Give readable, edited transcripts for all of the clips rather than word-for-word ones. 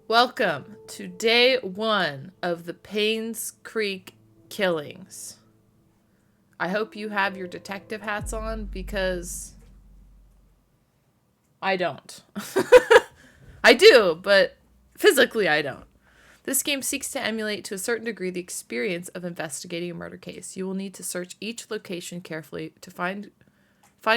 Welcome to day 1 of the Painscreek killings. I hope you have your detective hats on because I don't. I do, but physically I don't. This game seeks to emulate to a certain degree the experience of investigating a murder case. You will need to search each location carefully to find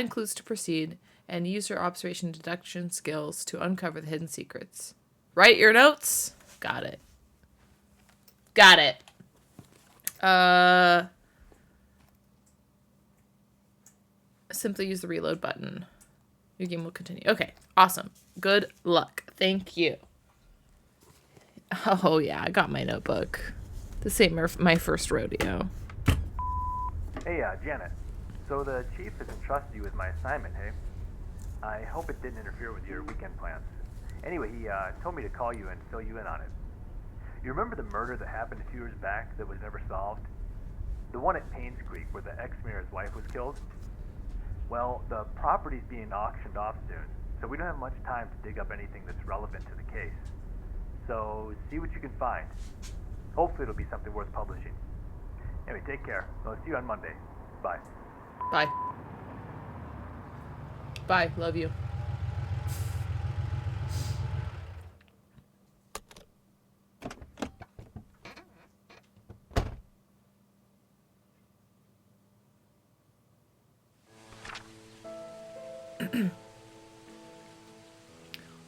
clues to proceed and use your observation and deduction skills to uncover the hidden secrets. Write your notes. Got it. Got it. Simply use the reload button. Your game will continue. Okay, awesome. Good luck. Thank you. Oh, yeah, I got my notebook. This ain't my first rodeo. Hey, Janet. So the chief has entrusted you with my assignment, hey? I hope it didn't interfere with your weekend plans. Anyway, he told me to call you and fill you in on it. You remember the murder that happened a few years back that was never solved? The one at Painscreek where the ex-mayor's wife was killed? Well, the property's being auctioned off soon, so we don't have much time to dig up anything that's relevant to the case. So, see what you can find. Hopefully it'll be something worth publishing. Anyway, take care. I'll see you on Monday. Bye. Bye. Bye. Love you.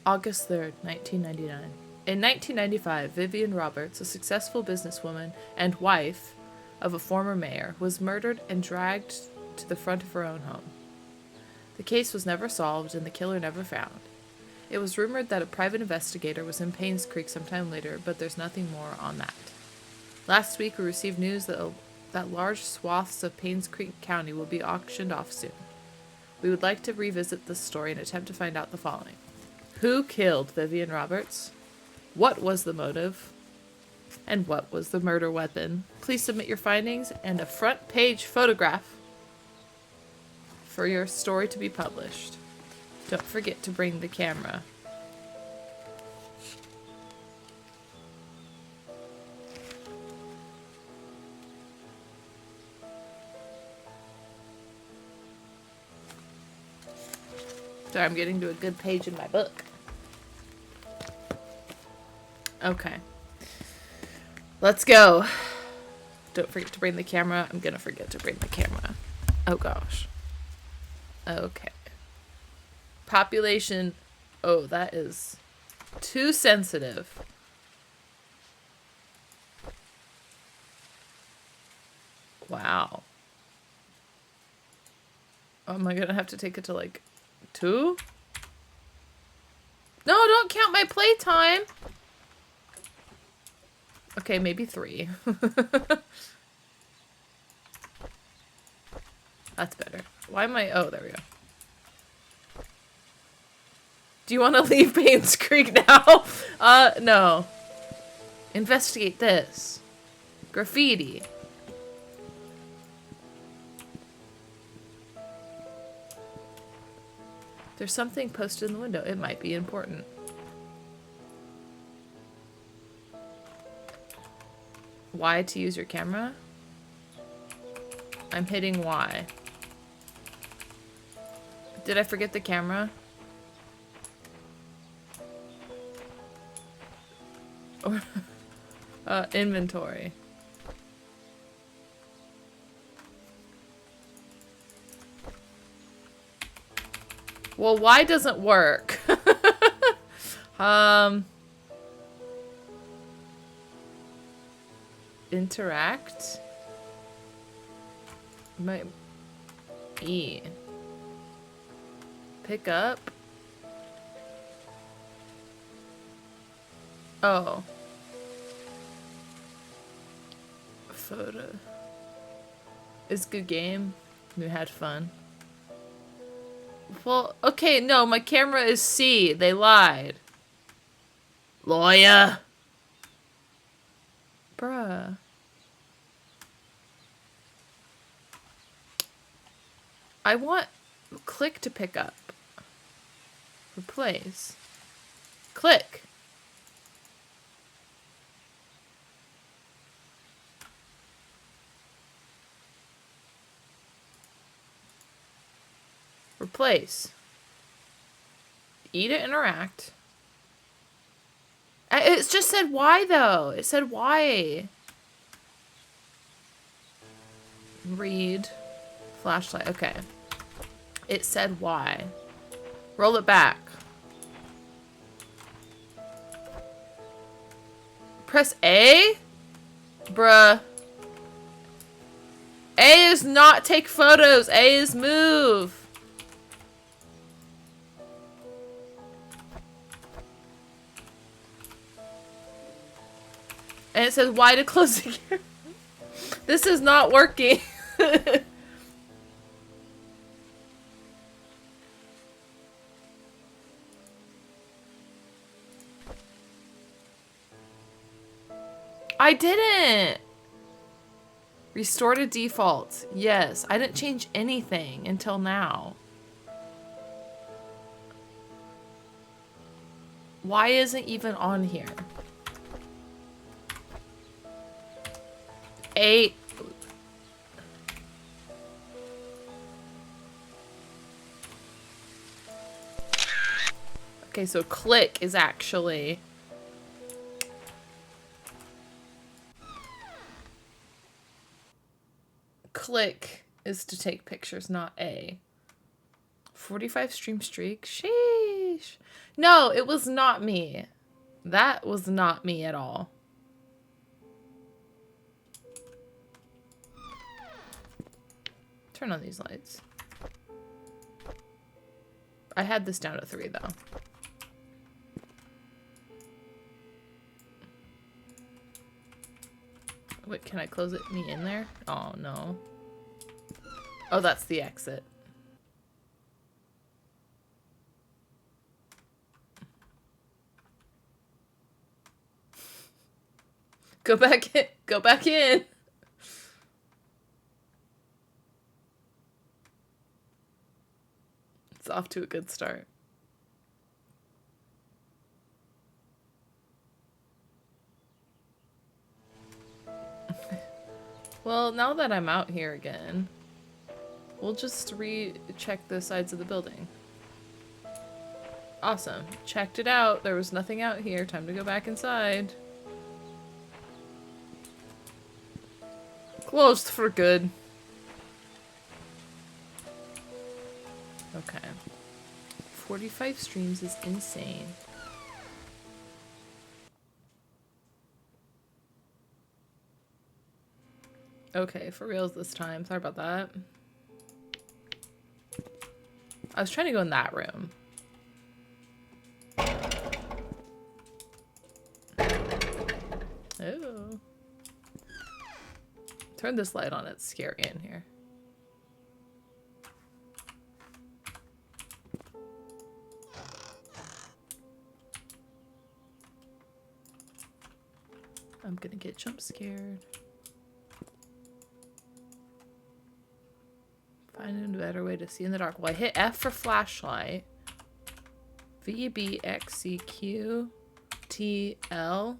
August 3rd, 1999. In 1995, Vivian Roberts, a successful businesswoman and wife of a former mayor, was murdered and dragged to the front of her own home. The case was never solved and the killer never found. It was rumored that a private investigator was in Painscreek sometime later, but there's nothing more on that. Last week, we received news that large swaths of Painscreek County will be auctioned off soon. We would like to revisit this story and attempt to find out the following. Who killed Vivian Roberts? What was the motive? And what was the murder weapon? Please submit your findings and a front page photograph for your story to be published. Don't forget to bring the camera. Sorry, I'm getting to a good page in my book. Okay. Let's go. Don't forget to bring the camera. I'm gonna forget to bring the camera. Oh gosh. Okay. Population. Oh, that is too sensitive. Wow. Am I gonna have to take it to like 2? No, don't count my playtime. Okay, maybe 3. That's better. Why am I... Oh, there we go. Do you want to leave Painscreek now? No. Investigate this. Graffiti. There's something posted in the window. It might be important. Y to use your camera? I'm hitting Y. Did I forget the camera? Or inventory. Well, Y doesn't work. Interact. My E. Pick up. Oh. Photo. It's a good game. We had fun. Well, okay, no, my camera is C. They lied. Lawyer. Bruh. I want click to pick up. Replace. Click. Place. Eat it, interact. It just said why, though. It said why. Read. Flashlight. Okay. It said why. Roll it back. Press A? Bruh. A is not take photos. A is move. And it says why to close the camera. This is not working. I didn't. Restore to default. Yes, I didn't change anything until now. Why isn't even on here? 8. Okay, so click is actually... Click is to take pictures, not A. 45 stream streak? Sheesh. No, it was not me. That was not me at all. Turn on these lights. I had this down to 3 though. Wait, can I close it? Me in there? Oh no. Oh, that's the exit. Go back in. Go back in. It's off to a good start. Well, now that I'm out here again, we'll just recheck the sides of the building. Awesome. Checked it out. There was nothing out here. Time to go back inside. Closed for good. Okay. 45 streams is insane. Okay, for reals this time. Sorry about that. I was trying to go in that room. Oh. Turn this light on. It's scary in here. I'm gonna get jump scared. Find a better way to see in the dark. Well, I hit F for flashlight. V, B, X, C, Q, T, L.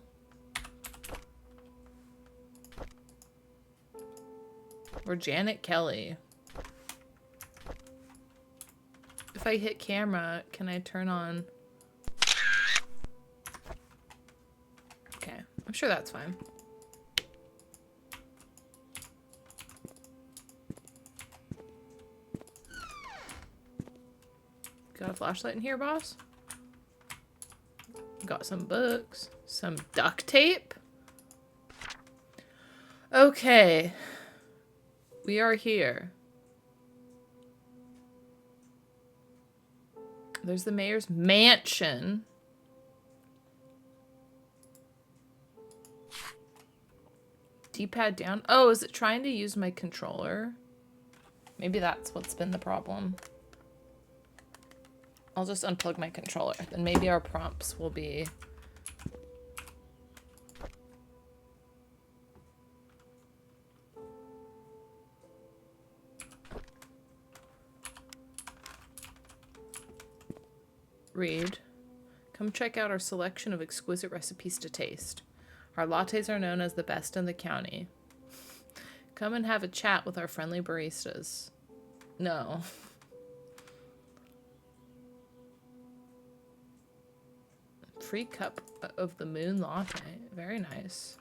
Or Janet Kelly. If I hit camera, can I turn on? Okay, I'm sure that's fine. Got a flashlight in here, boss? Got some books. Some duct tape. Okay. We are here. There's the mayor's mansion. D-pad down. Oh, is it trying to use my controller? Maybe that's what's been the problem. I'll just unplug my controller. Then maybe our prompts will be... Read. Come check out our selection of exquisite recipes to taste. Our lattes are known as the best in the county. Come and have a chat with our friendly baristas. No. Free cup of the moon latte. Very nice.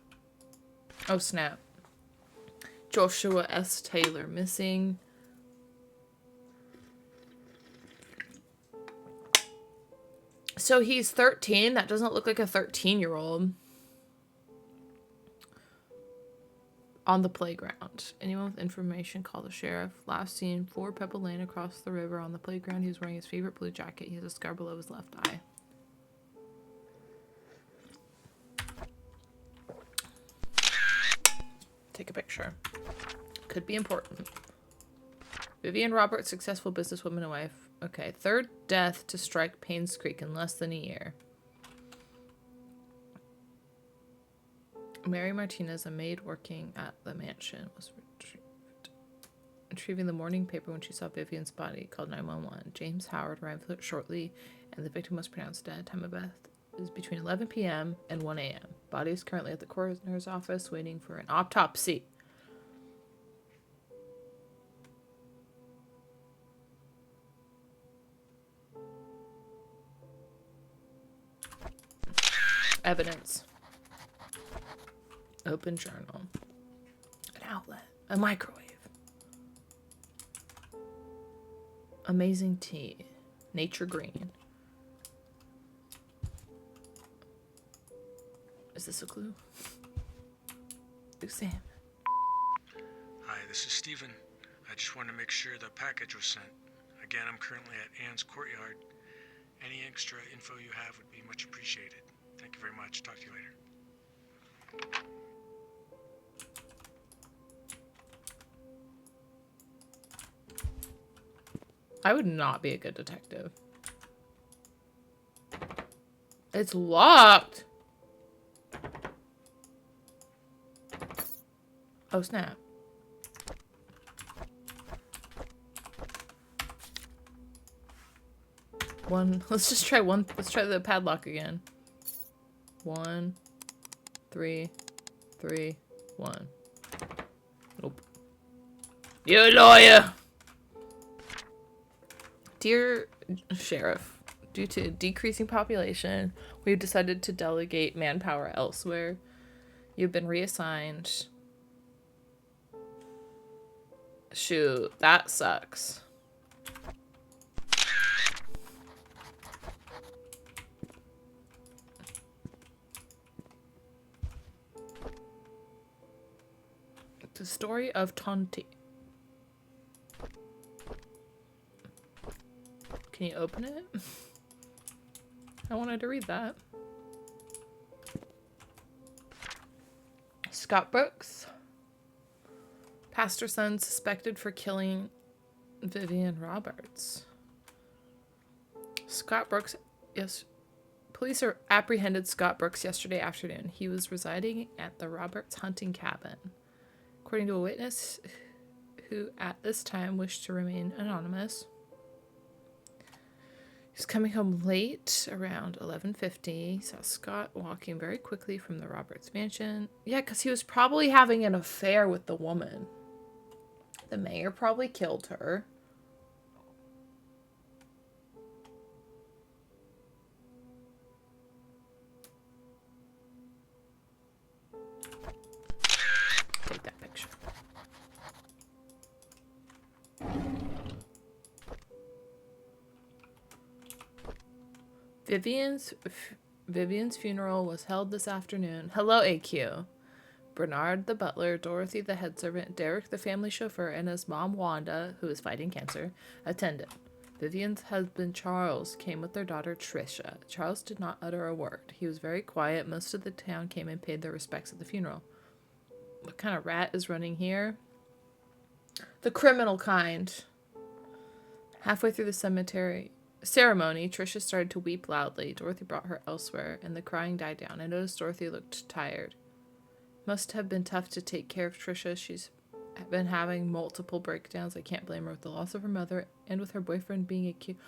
Oh, snap. Joshua S. Taylor missing. So he's 13. That doesn't look like a 13-year-old. On the playground. Anyone with information, call the sheriff. Last seen 4 Pebble Lane across the river on the playground. He was wearing his favorite blue jacket. He has a scar below his left eye. Take a picture. Could be important. Vivian Roberts, successful businesswoman and wife. Okay, 3rd death to strike Painscreek in less than a year. Mary Martinez, a maid working at the mansion, was retrieving the morning paper when she saw Vivian's body, called 911. James Howard arrived shortly, and the victim was pronounced dead. Time of death is between 11 p.m. and 1 a.m. Body is currently at the coroner's office waiting for an autopsy. Evidence. Open journal. An outlet. A microwave. Amazing tea. Nature green. Is this a clue? Sam. Hi, this is Steven. I just wanted to make sure the package was sent. Again, I'm currently at Anne's courtyard. Any extra info you have would be much appreciated. Thank you very much. Talk to you later. I would not be a good detective. It's locked. Oh, snap. Let's just try one. Let's try the padlock again. 1, 3, 3, 1. Nope. You lawyer! Dear Sheriff, due to decreasing population, we've decided to delegate manpower elsewhere. You've been reassigned. Shoot, that sucks. The story of Tonti. Can you open it? I wanted to read that. Scott Brooks. Pastor son suspected for killing Vivian Roberts. Scott Brooks, yes. Police apprehended Scott Brooks yesterday afternoon. He was residing at the Roberts hunting cabin. According to a witness who at this time wished to remain anonymous. He was coming home late, around 11:50. He saw Scott walking very quickly from the Roberts mansion. Yeah, because he was probably having an affair with the woman. The mayor probably killed her. Take that picture. Vivian's funeral was held this afternoon. Hello, AQ. Bernard, the butler, Dorothy, the head servant, Derek, the family chauffeur, and his mom, Wanda, who is fighting cancer, attended. Vivian's husband, Charles, came with their daughter, Tricia. Charles did not utter a word. He was very quiet. Most of the town came and paid their respects at the funeral. What kind of rat is running here? The criminal kind. Halfway through the ceremony, Tricia started to weep loudly. Dorothy brought her elsewhere, and the crying died down. I noticed Dorothy looked tired. Must have been tough to take care of Tricia. She's been having multiple breakdowns. I can't blame her with the loss of her mother and with her boyfriend being accused.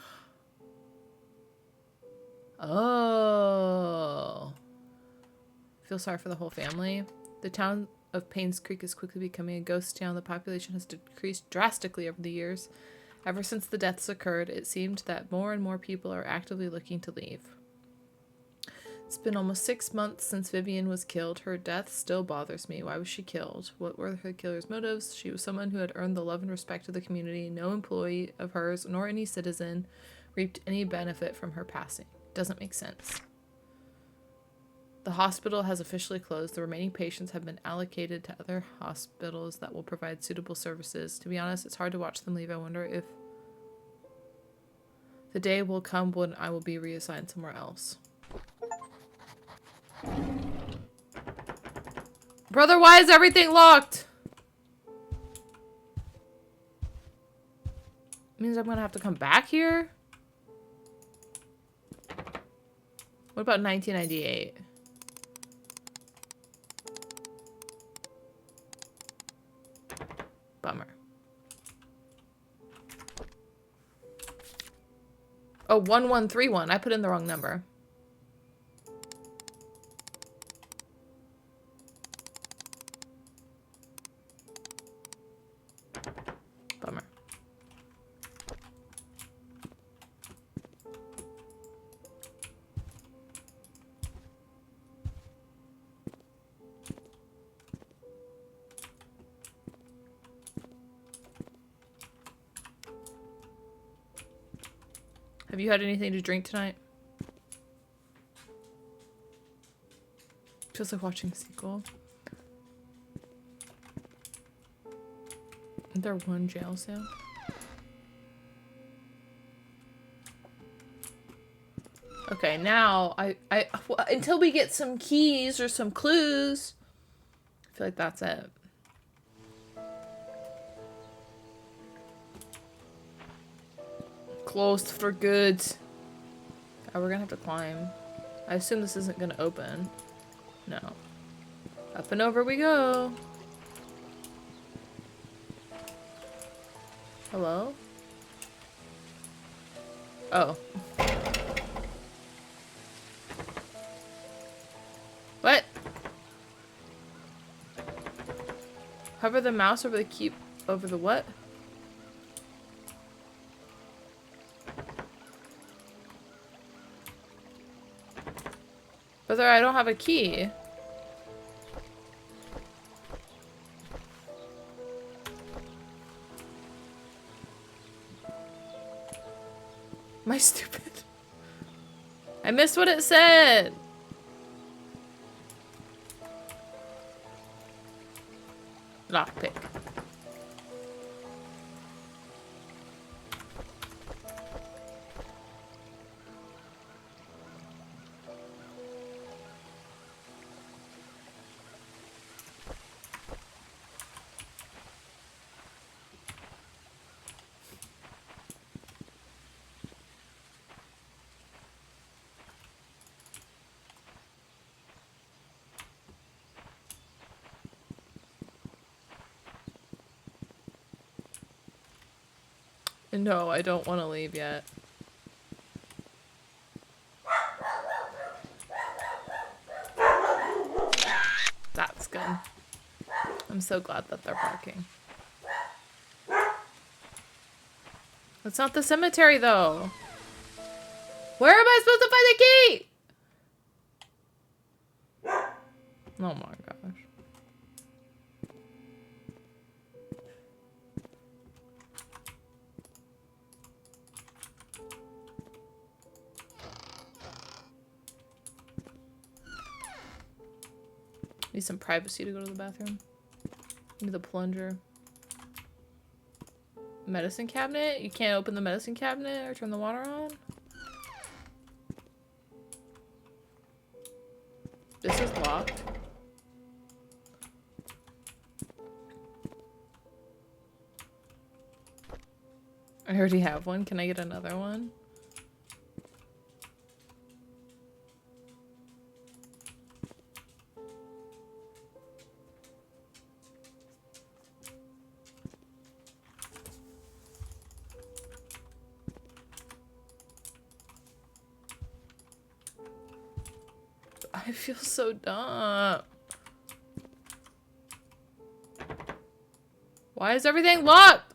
Oh. Feel sorry for the whole family. The town of Painscreek is quickly becoming a ghost town. The population has decreased drastically over the years. Ever since the deaths occurred, it seemed that more and more people are actively looking to leave. It's been almost 6 months since Vivian was killed. Her death still bothers me. Why was she killed? What were her killer's motives? She was someone who had earned the love and respect of the community. No employee of hers, nor any citizen, reaped any benefit from her passing. Doesn't make sense. The hospital has officially closed. The remaining patients have been allocated to other hospitals that will provide suitable services. To be honest, it's hard to watch them leave. I wonder if the day will come when I will be reassigned somewhere else. Brother, why is everything locked? Means I'm gonna have to come back here? What about 1998? Bummer. Oh, 1131. I put in the wrong number. Bummer. Have you had anything to drink tonight? Feels like watching a sequel. Isn't there one jail cell? Okay, now until we get some keys or some clues, I feel like that's it. Closed for good. Oh, we're gonna have to climb. I assume this isn't gonna open. No. Up and over we go. Hello? Oh. What? Hover the mouse over the key over the what? Brother, I don't have a key. Am I stupid? I missed what it said. Lockpick. No, I don't want to leave yet. That's good. I'm so glad that they're barking. That's not the cemetery, though. Where am I supposed to find the key? Oh my gosh. Need some privacy to go to the bathroom. Give me the plunger. Medicine cabinet? You can't open the medicine cabinet or turn the water on? This is locked. I already have one. Can I get another one? I feel so dumb. Why is everything locked?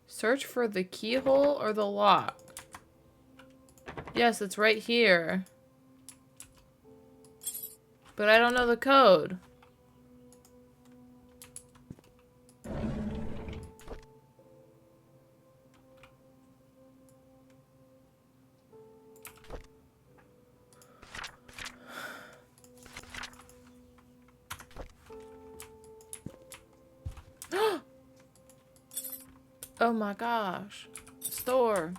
Search for the keyhole or the lock. Yes, it's right here. But I don't know the code. Oh my gosh. Store.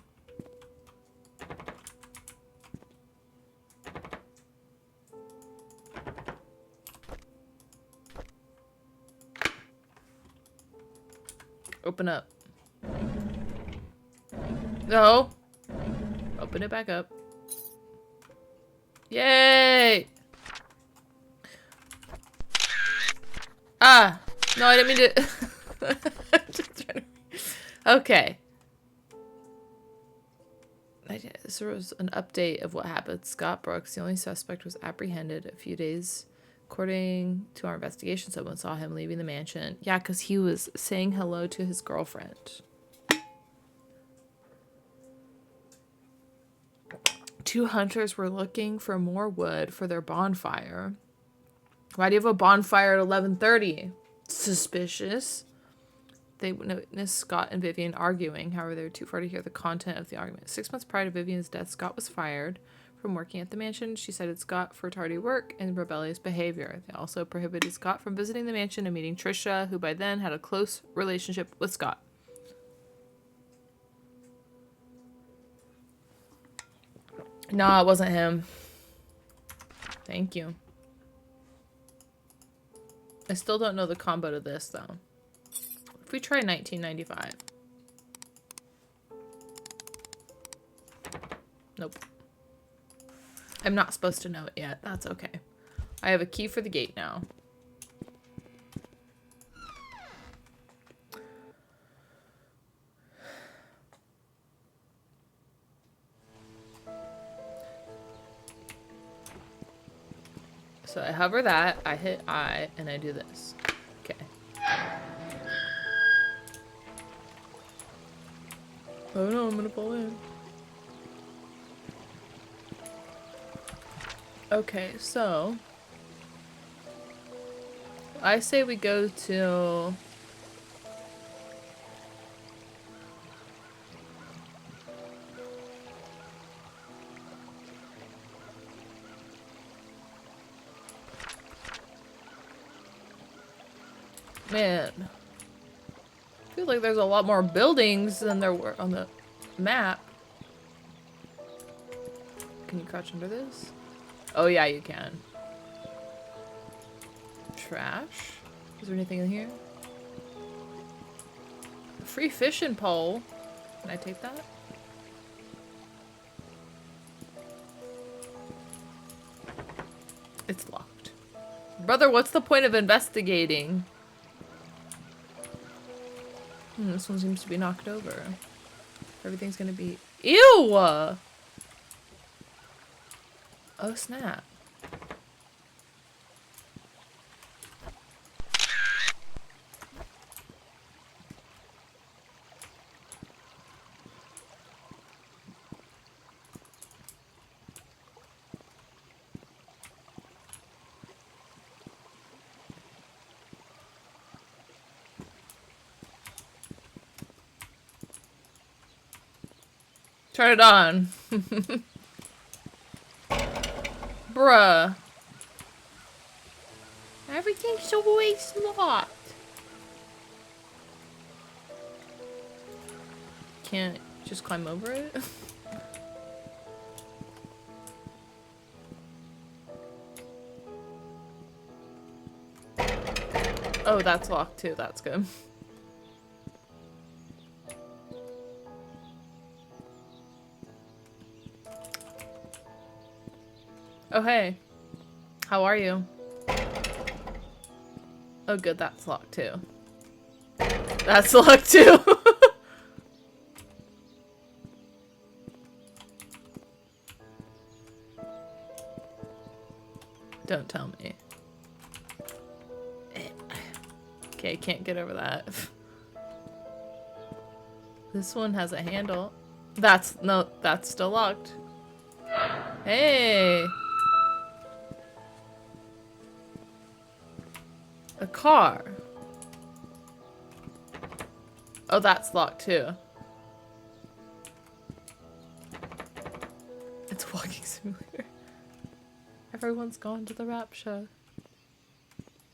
Open up. No. Open it back up. Yay! Ah! No, I didn't mean to. Just trying to... Okay. This was an update of what happened. Scott Brooks, the only suspect, was apprehended a few days. According to our investigation, someone saw him leaving the mansion. Yeah, because he was saying hello to his girlfriend. 2 hunters were looking for more wood for their bonfire. Why do you have a bonfire at 11:30? Suspicious. They witnessed Scott and Vivian arguing. However, they were too far to hear the content of the argument. 6 months prior to Vivian's death, Scott was fired from working at the mansion. She cited Scott for tardy work and rebellious behavior. They also prohibited Scott from visiting the mansion and meeting Trisha, who by then had a close relationship with Scott. No, it wasn't him. Thank you. I still don't know the combo to this, though. If we try 1995. Nope. I'm not supposed to know it yet. That's okay. I have a key for the gate now. So I hover that, I hit I, and I do this. Okay. Oh no, I'm gonna fall in. Okay, so I say we go to man. I feel like there's a lot more buildings than there were on the map. Can you crouch under this? Oh yeah, you can. Trash? Is there anything in here? A free fishing pole. Can I take that? It's locked. Brother, what's the point of investigating? This one seems to be knocked over. Everything's gonna be... Ew! Oh, snap. Turn it on. Bruh. Everything's always locked. Can't just climb over it? Oh, that's locked too. That's good. Oh, hey. How are you? Oh, good. That's locked too. That's locked too. Don't tell me. Okay, can't get over that. This one has a handle. That's still locked. Hey! A car. Oh, that's locked too. It's a walking simulator. Everyone's gone to the rapture.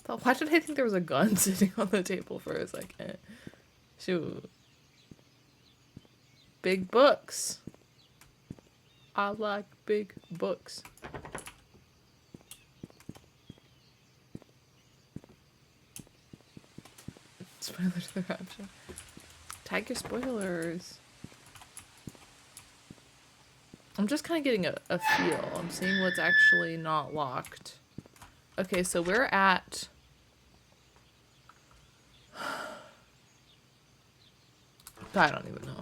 Why did I think there was a gun sitting on the table for a second? Shoot. Big books. I like big books. Spoiler to the rapture. Tag your spoilers. I'm just kind of getting a feel. I'm seeing what's actually not locked. Okay, so we're at... I don't even know.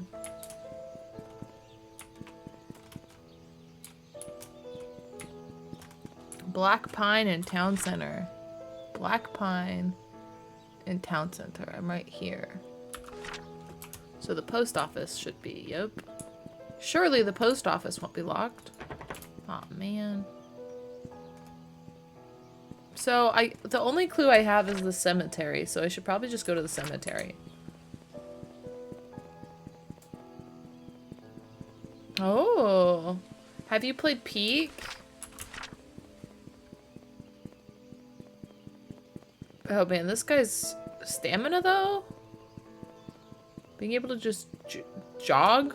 Black Pine and Town Center. Black Pine and Town Center. I'm right here. So the post office should be, yep. Surely the post office won't be locked. Aw, man. So the only clue I have is the cemetery, so I should probably just go to the cemetery. Oh. Have you played Peak? Oh man, this guy's stamina though? Being able to just jog?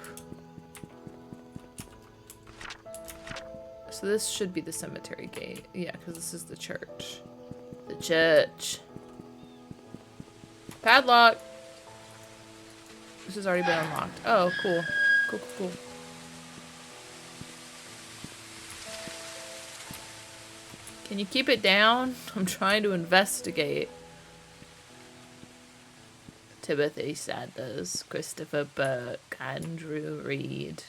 So this should be the cemetery gate. Yeah, because this is the church. The church. Padlock! This has already been unlocked. Oh, cool. Cool, cool, cool. Can you keep it down? I'm trying to investigate. Timothy Sanders, Christopher Burke, Andrew Reed.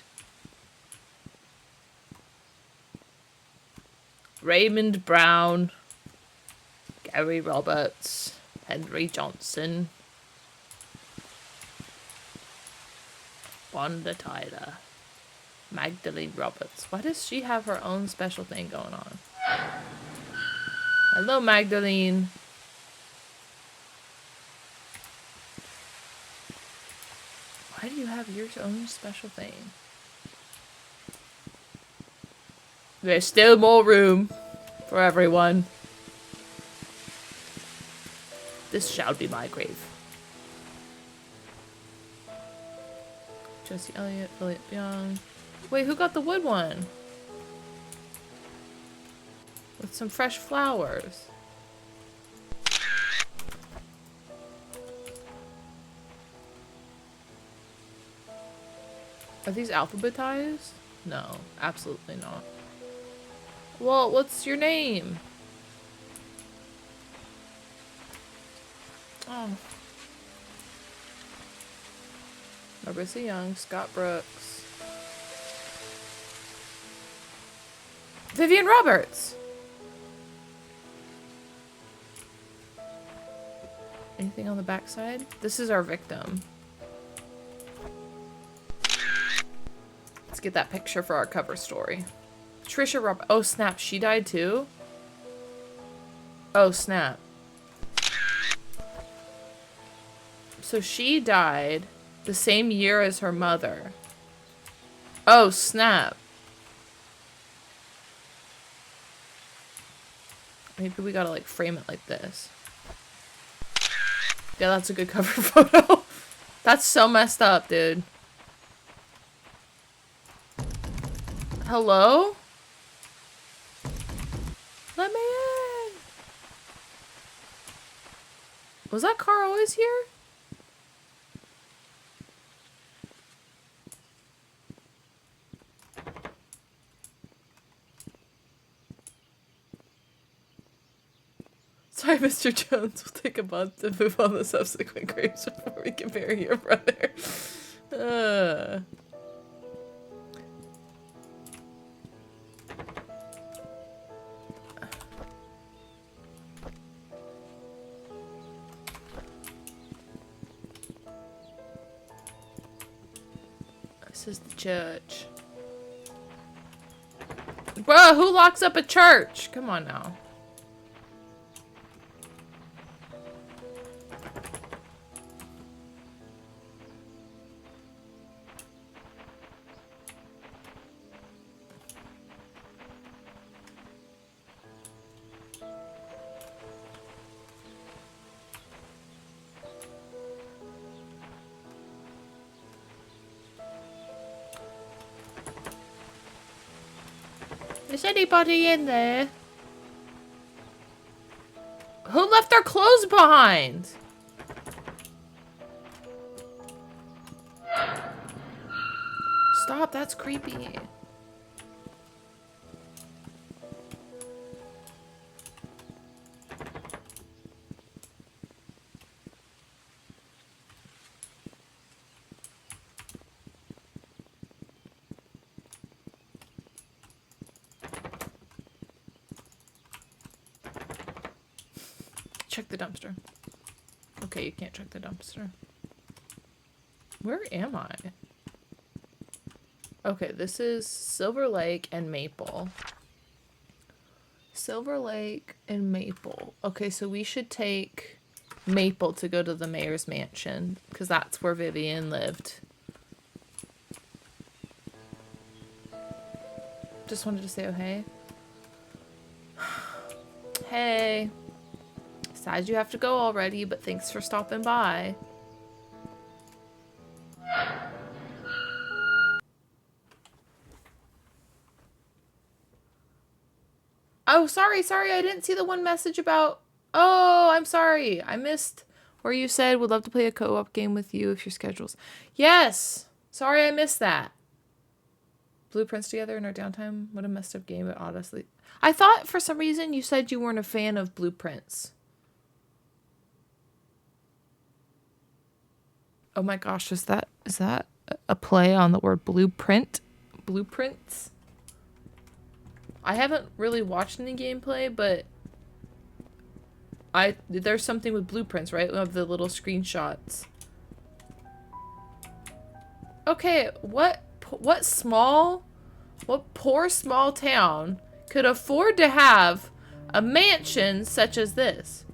Raymond Brown, Gary Roberts, Henry Johnson, Wanda Tyler, Magdalene Roberts. Why does she have her own special thing going on? Hello, Magdalene. Why do you have your own special thing? There's still more room for everyone. This shall be my grave. Jesse Elliott, Philip Young. Wait, who got the wood one? With some fresh flowers. Are these alphabetized? No, absolutely not. Well, what's your name? Oh. Marissa Young, Scott Brooks. Vivian Roberts! Anything on the backside? This is our victim. Let's get that picture for our cover story. Trisha Roberts. Oh snap, she died too? Oh snap. So she died the same year as her mother. Oh snap. Maybe we gotta like frame it like this. Yeah, that's a good cover photo. That's so messed up, dude. Hello? Let me in. Was that car always here? Sorry, Mr. Jones. We'll take a month to move on the subsequent graves before we can bury your brother. This is the church. Bro, who locks up a church? Come on now. Is anybody in there? Who left their clothes behind? Stop, that's creepy. Check the dumpster. Okay, you can't check the dumpster. Where am I? Okay, this is Silver Lake and Maple. Silver Lake and Maple. Okay, so we should take Maple to go to the mayor's mansion, because that's where Vivian lived. Just wanted to say, oh, hey. Hey. Sad you have to go already, but thanks for stopping by. Oh, sorry, I didn't see the one message about... Oh, I'm sorry. I missed where you said would love to play a co-op game with you if your schedules... Yes! Sorry, I missed that. Blueprints together in our downtime? What a messed up game, but honestly... I thought for some reason you said you weren't a fan of Blueprints. Oh my gosh, is that a play on the word blueprint? Blueprints? I haven't really watched any gameplay, but there's something with blueprints, right? Of the little screenshots. Okay, what poor small town could afford to have a mansion such as this?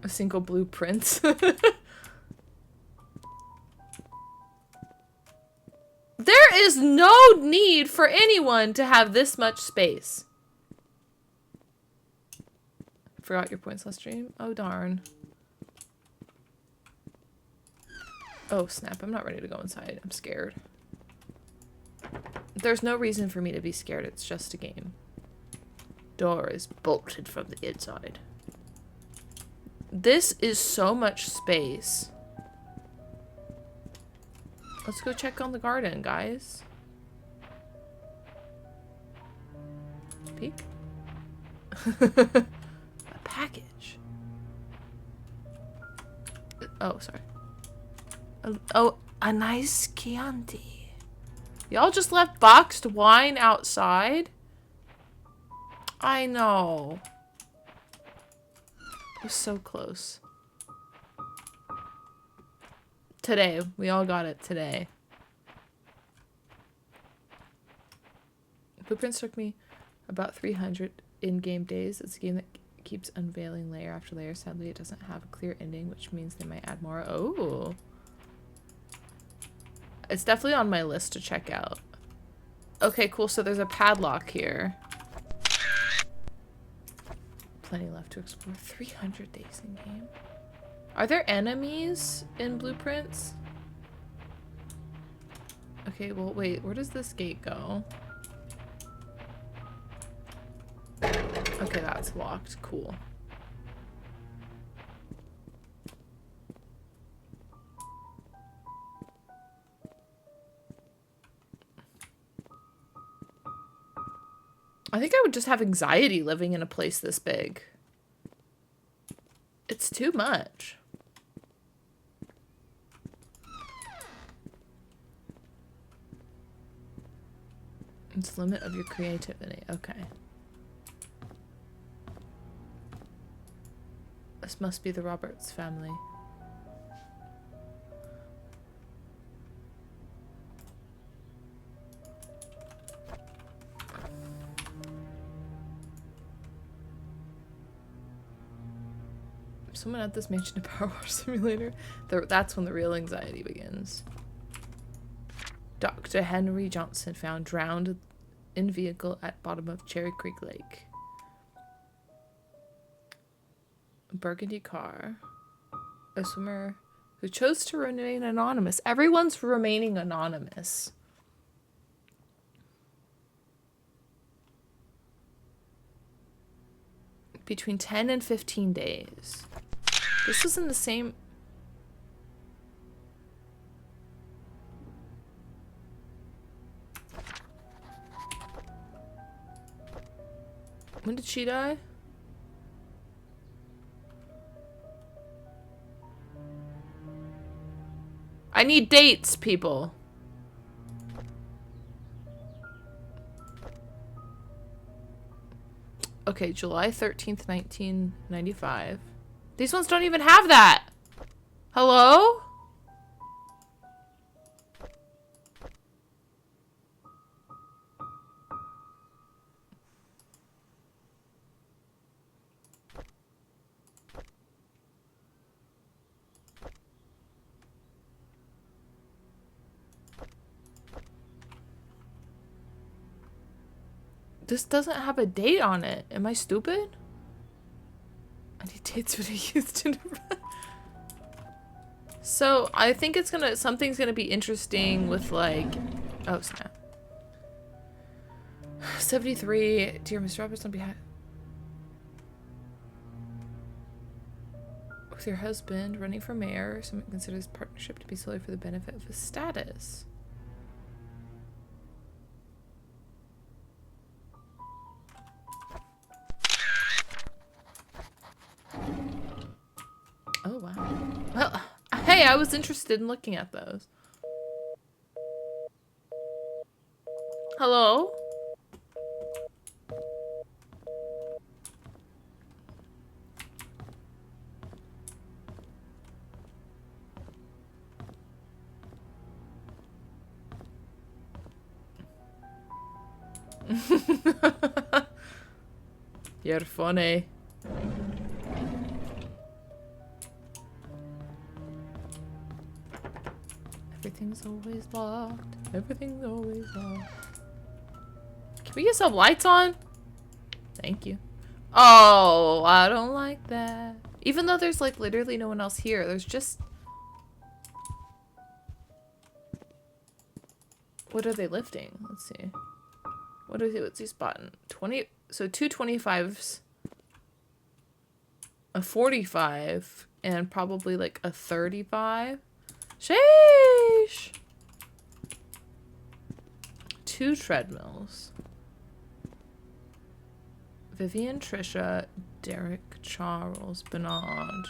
A single blueprint. There is no need for anyone to have this much space. Forgot your points last stream. Oh, darn. Oh, snap. I'm not ready to go inside. I'm scared. There's no reason for me to be scared. It's just a game. Door is bolted from the inside. This is so much space. Let's go check on the garden, guys. Peek. A package. Oh, sorry. Oh, a nice Chianti. Y'all just left boxed wine outside? I know. It was so close. Today. We all got it today. Blueprints took me about 300 in-game days. It's a game that keeps unveiling layer after layer. Sadly, it doesn't have a clear ending, which means they might add more. Oh. It's definitely on my list to check out. Okay, cool. So there's a padlock here. Plenty left to explore. 300 days in game. Are there enemies in Blueprints? Okay, well, wait. Where does this gate go? Okay, that's locked. Cool. I think I would just have anxiety living in a place this big. It's too much. It's the limit of your creativity. Okay. This must be the Roberts family. Someone at this mansion a Power Wash Simulator. That's when the real anxiety begins. Dr. Henry Johnson found drowned in vehicle at bottom of Cherry Creek Lake. Burgundy car. A swimmer who chose to remain anonymous. Everyone's remaining anonymous. Between 10 and 15 days. This was in the same... When did she die? I need dates, people. Okay, July 13th, 1995. These ones don't even have that. Hello? This doesn't have a date on it. Am I stupid? I need dates for the youth. So I think it's gonna, something's gonna be interesting with like, oh snap. 73, dear Mr. Roberts, on behalf with your husband running for mayor, someone considers partnership to be solely for the benefit of his status. Oh, wow. Well, hey, I was interested in looking at those. Hello? You're funny. Everything's always locked. Everything's always locked. Can we get some lights on? Thank you. Oh, I don't like that. Even though there's like literally no one else here, there's just... What are they lifting? Let's see. What's he spotting? 20, so two 25s, a 45, and probably like a 35. Sheesh! 2 treadmills. Vivian, Trisha, Derek, Charles, Bernard.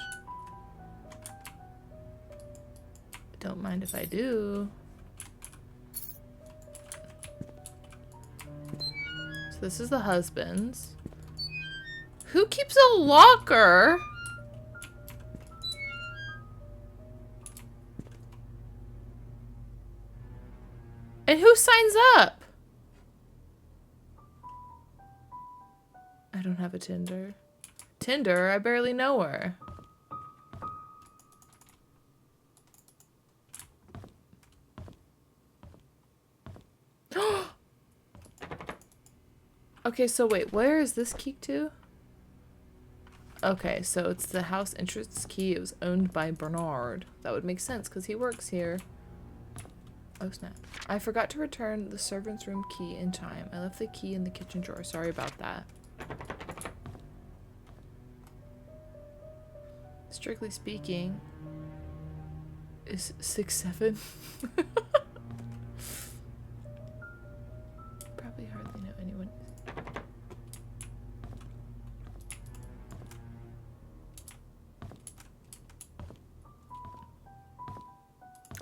Don't mind if I do. So this is the husband's. Who keeps a locker? And who signs up? I don't have a Tinder. Tinder? I barely know her. Okay, so wait, where is this key to? Okay, so it's the house entrance key. It was owned by Bernard. That would make sense because he works here. Oh snap. I forgot to return the servant's room key in time. I left the key in the kitchen drawer. Sorry about that. Strictly speaking, is 6'7"? Probably hardly know anyone.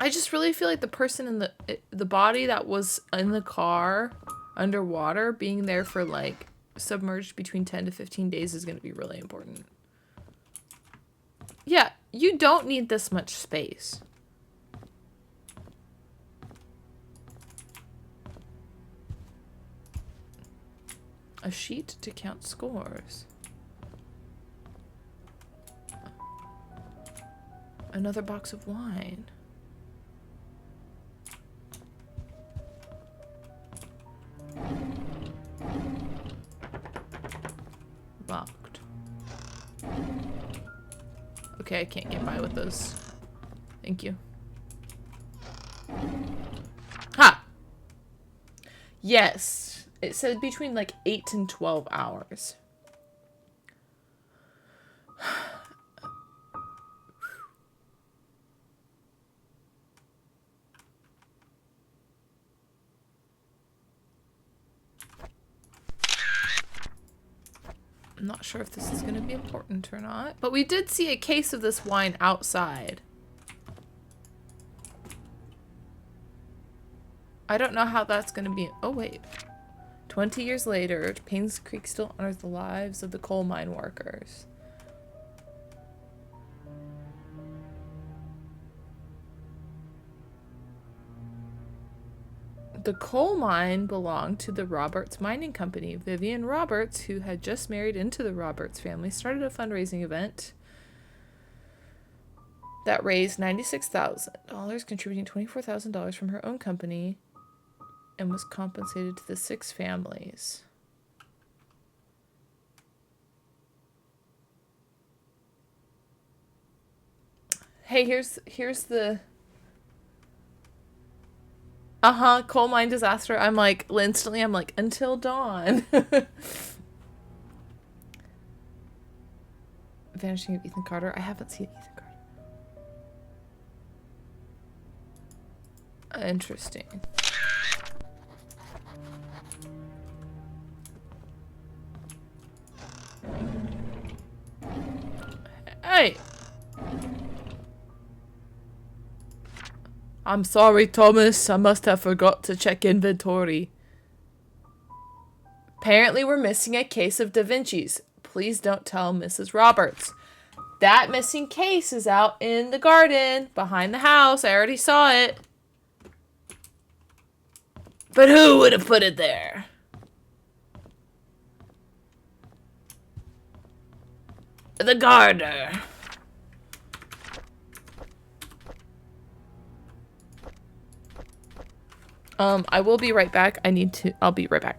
I just really feel like the person in the body that was in the car underwater being there for like submerged between 10 to 15 days is going to be really important. Yeah, you don't need this much space. A sheet to count scores. Another box of wine. Locked. Okay, I can't get by with those. Thank you. Ha! Yes. It said between like 8 and 12 hours. I'm not sure if this is going to be important or not. But we did see a case of this wine outside. I don't know how that's going to be. Oh, wait. 20 years later, Painscreek still honors the lives of the coal mine workers. The coal mine belonged to the Roberts Mining Company. Vivian Roberts, who had just married into the Roberts family, started a fundraising event that raised $96,000, contributing $24,000 from her own company, and was compensated to the 6 families. Hey, here's the coal mine disaster. I'm like, instantly I'm like, until dawn. Vanishing of Ethan Carter. I haven't seen Ethan Carter. Interesting. Hey! I'm sorry, Thomas. I must have forgot to check inventory. Apparently we're missing a case of Da Vinci's. Please don't tell Mrs. Roberts. That missing case is out in the garden behind the house. I already saw it. But who would have put it there? The gardener. I will be right back. I'll be right back.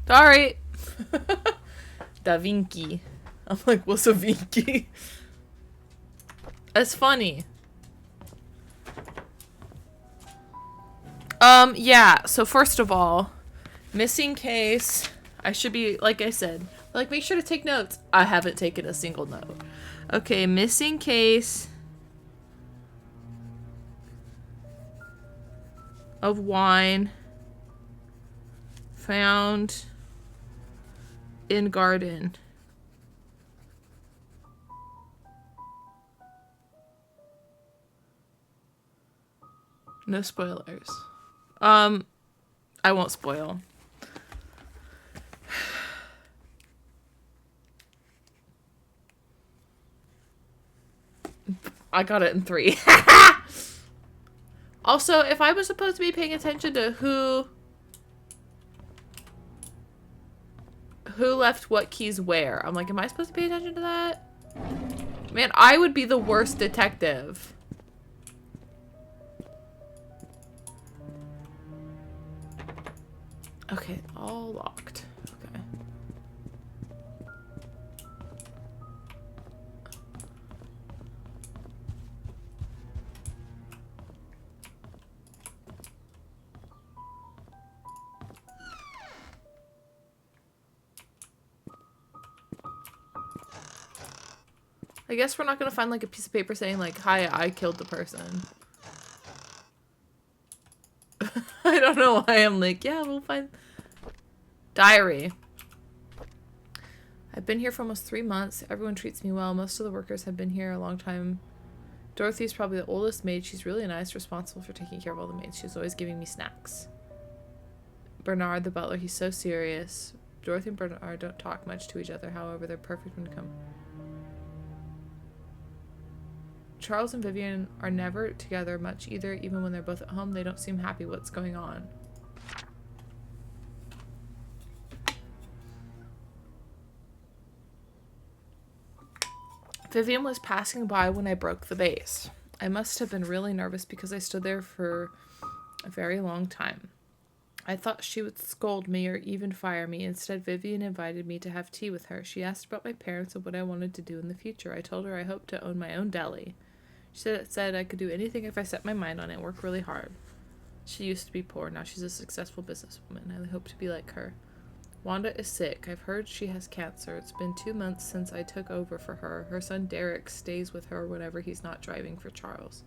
Sorry. Da Vinci. I'm like, what's a Vinci? That's funny. Yeah, so first of all, missing case. I should be, like I said, like, make sure to take notes. I haven't taken a single note. Okay, missing case of wine found in garden. No spoilers. I won't spoil. I got it in 3. Also, if I was supposed to be paying attention to who left what keys where, I'm like, am I supposed to pay attention to that? Man, I would be the worst detective. Okay, all locked. Okay. I guess we're not gonna find like a piece of paper saying like, hi, I killed the person. I don't know why I'm like, yeah, we'll find... Diary. I've been here for almost 3 months. Everyone treats me well. Most of the workers have been here a long time. Dorothy's probably the oldest maid. She's really nice, responsible for taking care of all the maids. She's always giving me snacks. Bernard, the butler, he's so serious. Dorothy and Bernard don't talk much to each other. However, they're perfect when it comes. Charles and Vivian are never together much either. Even when they're both at home, they don't seem happy. What's going on? Vivian was passing by when I broke the vase. I must have been really nervous because I stood there for a very long time. I thought she would scold me or even fire me. Instead, Vivian invited me to have tea with her. She asked about my parents and what I wanted to do in the future. I told her I hoped to own my own deli. She said I could do anything if I set my mind on it and work really hard. She used to be poor. Now she's a successful businesswoman. I hope to be like her. Wanda is sick. I've heard she has cancer. It's been 2 months since I took over for her. Her son Derek stays with her whenever he's not driving for Charles.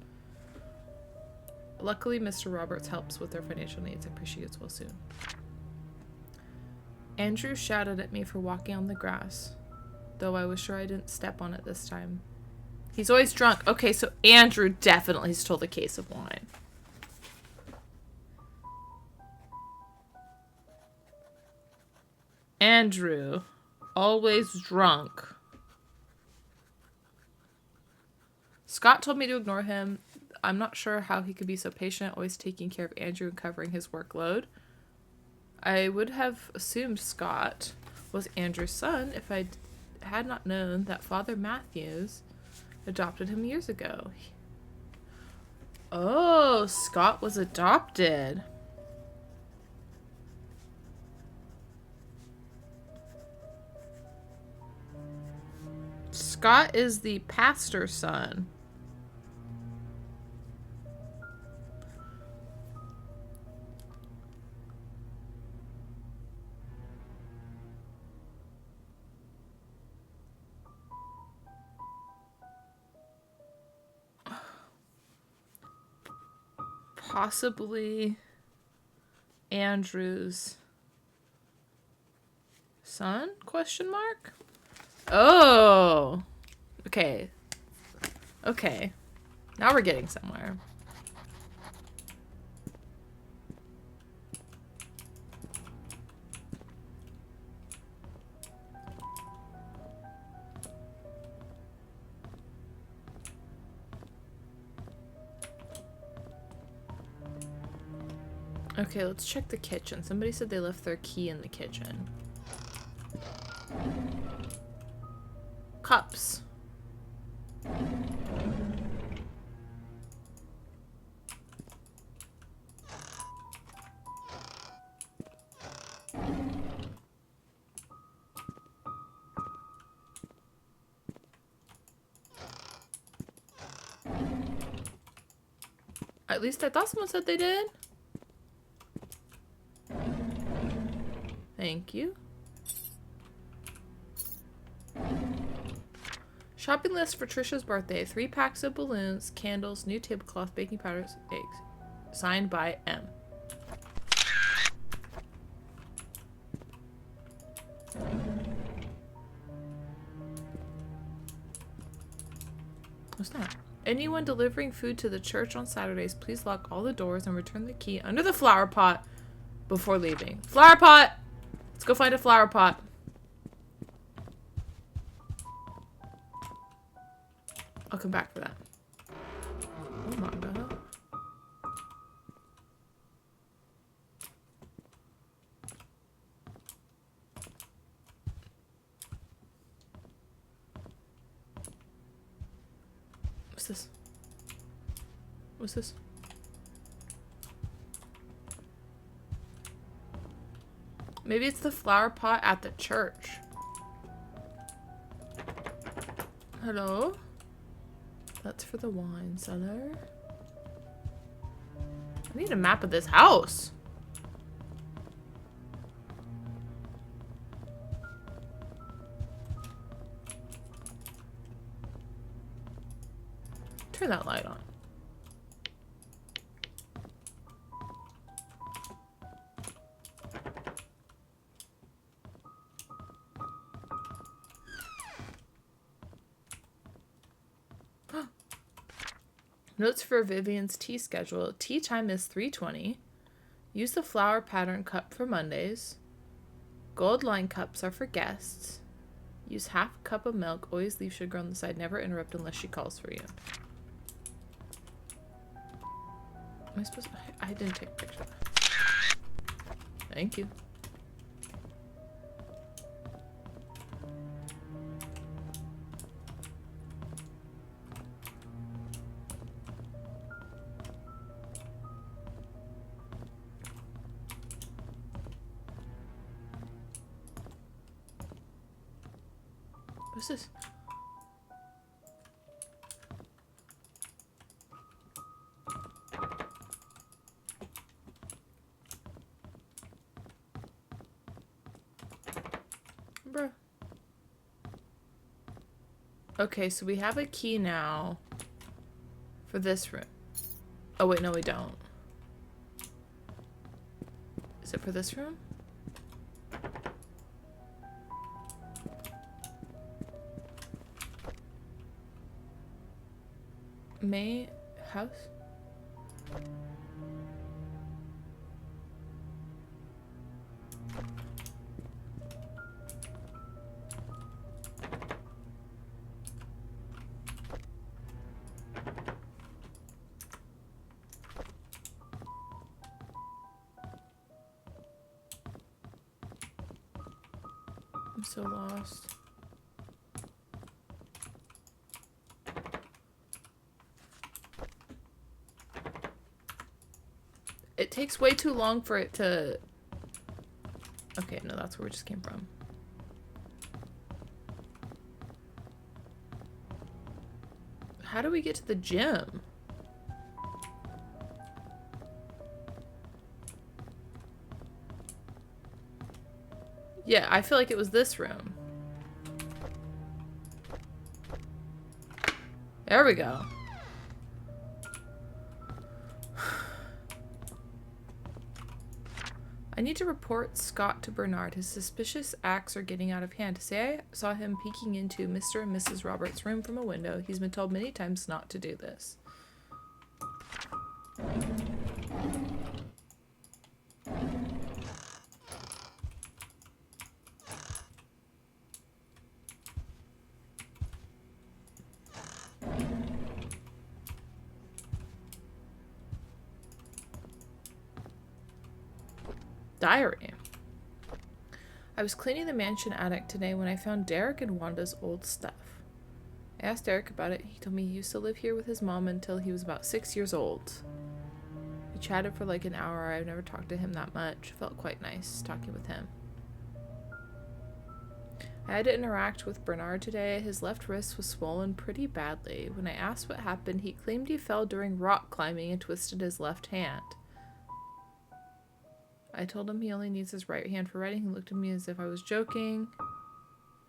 Luckily, Mr. Roberts helps with their financial needs. I pray she gets well soon. Andrew shouted at me for walking on the grass, though I was sure I didn't step on it this time. He's always drunk. Okay, so Andrew definitely stole the case of wine. Andrew, always drunk. Scott told me to ignore him. I'm not sure how he could be so patient, always taking care of Andrew and covering his workload. I would have assumed Scott was Andrew's son if I had not known that Father Matthews adopted him years ago. Oh, Scott was adopted. Scott is the pastor's son. Possibly Andrew's son? Question mark? Oh. Okay. Okay. Now we're getting somewhere. Okay, let's check the kitchen. Somebody said they left their key in the kitchen. Cups. At least I thought someone said they did. Thank you. Shopping list for Trisha's birthday. 3 packs of balloons, candles, new tablecloth, baking powders, eggs. Signed by M. What's that? Anyone delivering food to the church on Saturdays, please lock all the doors and return the key under the flower pot before leaving. Flower pot! Let's go find a flower pot. I'll come back for that. Oh my god. What's this? What's this? Maybe it's the flower pot at the church. Hello? That's for the wine cellar. I need a map of this house. Turn that light on. Notes for Vivian's tea schedule. Tea time is 3:20. Use the flower pattern cup for Mondays. Gold line cups are for guests. Use half a cup of milk. Always leave sugar on the side. Never interrupt unless she calls for you. Am I supposed to? I didn't take a picture of that. Thank you. What's this? Bruh. Okay, so we have a key now for this room. Oh wait, no we don't. Is it for this room? May house? I'm so lost. It takes way too long for it to... Okay, no, that's where we just came from. How do we get to the gym? Yeah, I feel like it was this room. There we go. I need to report Scott to Bernard. His suspicious acts are getting out of hand. Say I saw him peeking into Mr. and Mrs. Roberts' room from a window. He's been told many times not to do this. Diary. I was cleaning the mansion attic today when I found Derek and Wanda's old stuff. I asked Derek about it. He told me he used to live here with his mom until he was about 6 years old. We chatted for like an hour. I've never talked to him that much. Felt quite nice talking with him. I had to interact with Bernard today. His left wrist was swollen pretty badly. When I asked what happened, he claimed he fell during rock climbing and twisted his left hand. I told him he only needs his right hand for writing. He looked at me as if I was joking.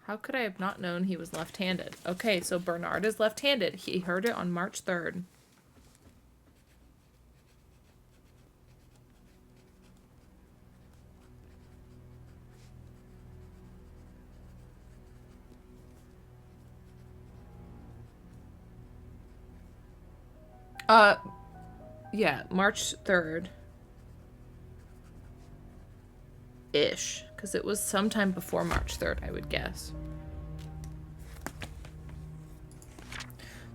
How could I have not known he was left-handed? Okay, so Bernard is left-handed. He heard it on March 3rd. Yeah, March 3rd. Ish. Because it was sometime before March 3rd, I would guess.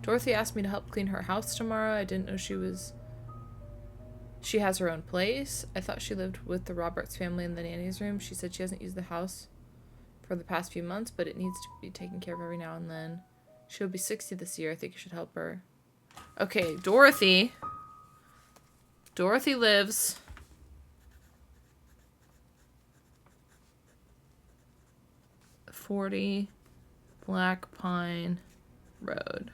Dorothy asked me to help clean her house tomorrow. I didn't know she has her own place. I thought she lived with the Roberts family in the nanny's room. She said she hasn't used the house for the past few months, but it needs to be taken care of every now and then. She'll be 60 this year. I think you should help her. Okay, Dorothy. Dorothy lives 40 Black Pine Road.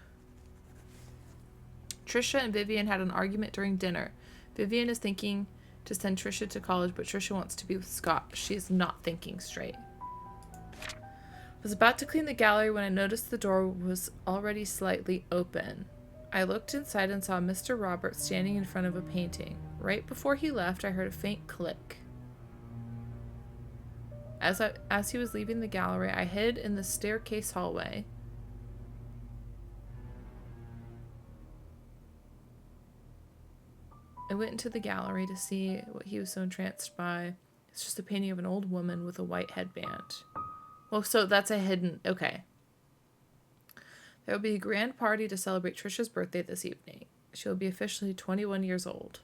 Trisha and Vivian had an argument during dinner. Vivian is thinking to send Trisha to college, but Trisha wants to be with Scott. She is not thinking straight. I was about to clean the gallery when I noticed the door was already slightly open. I looked inside and saw Mr. Roberts standing in front of a painting. Right before he left, I heard a faint click. As he was leaving the gallery, I hid in the staircase hallway. I went into the gallery to see what he was so entranced by. It's just a painting of an old woman with a white headband. Well, so that's a hidden... Okay. There will be a grand party to celebrate Trisha's birthday this evening. She will be officially 21 years old.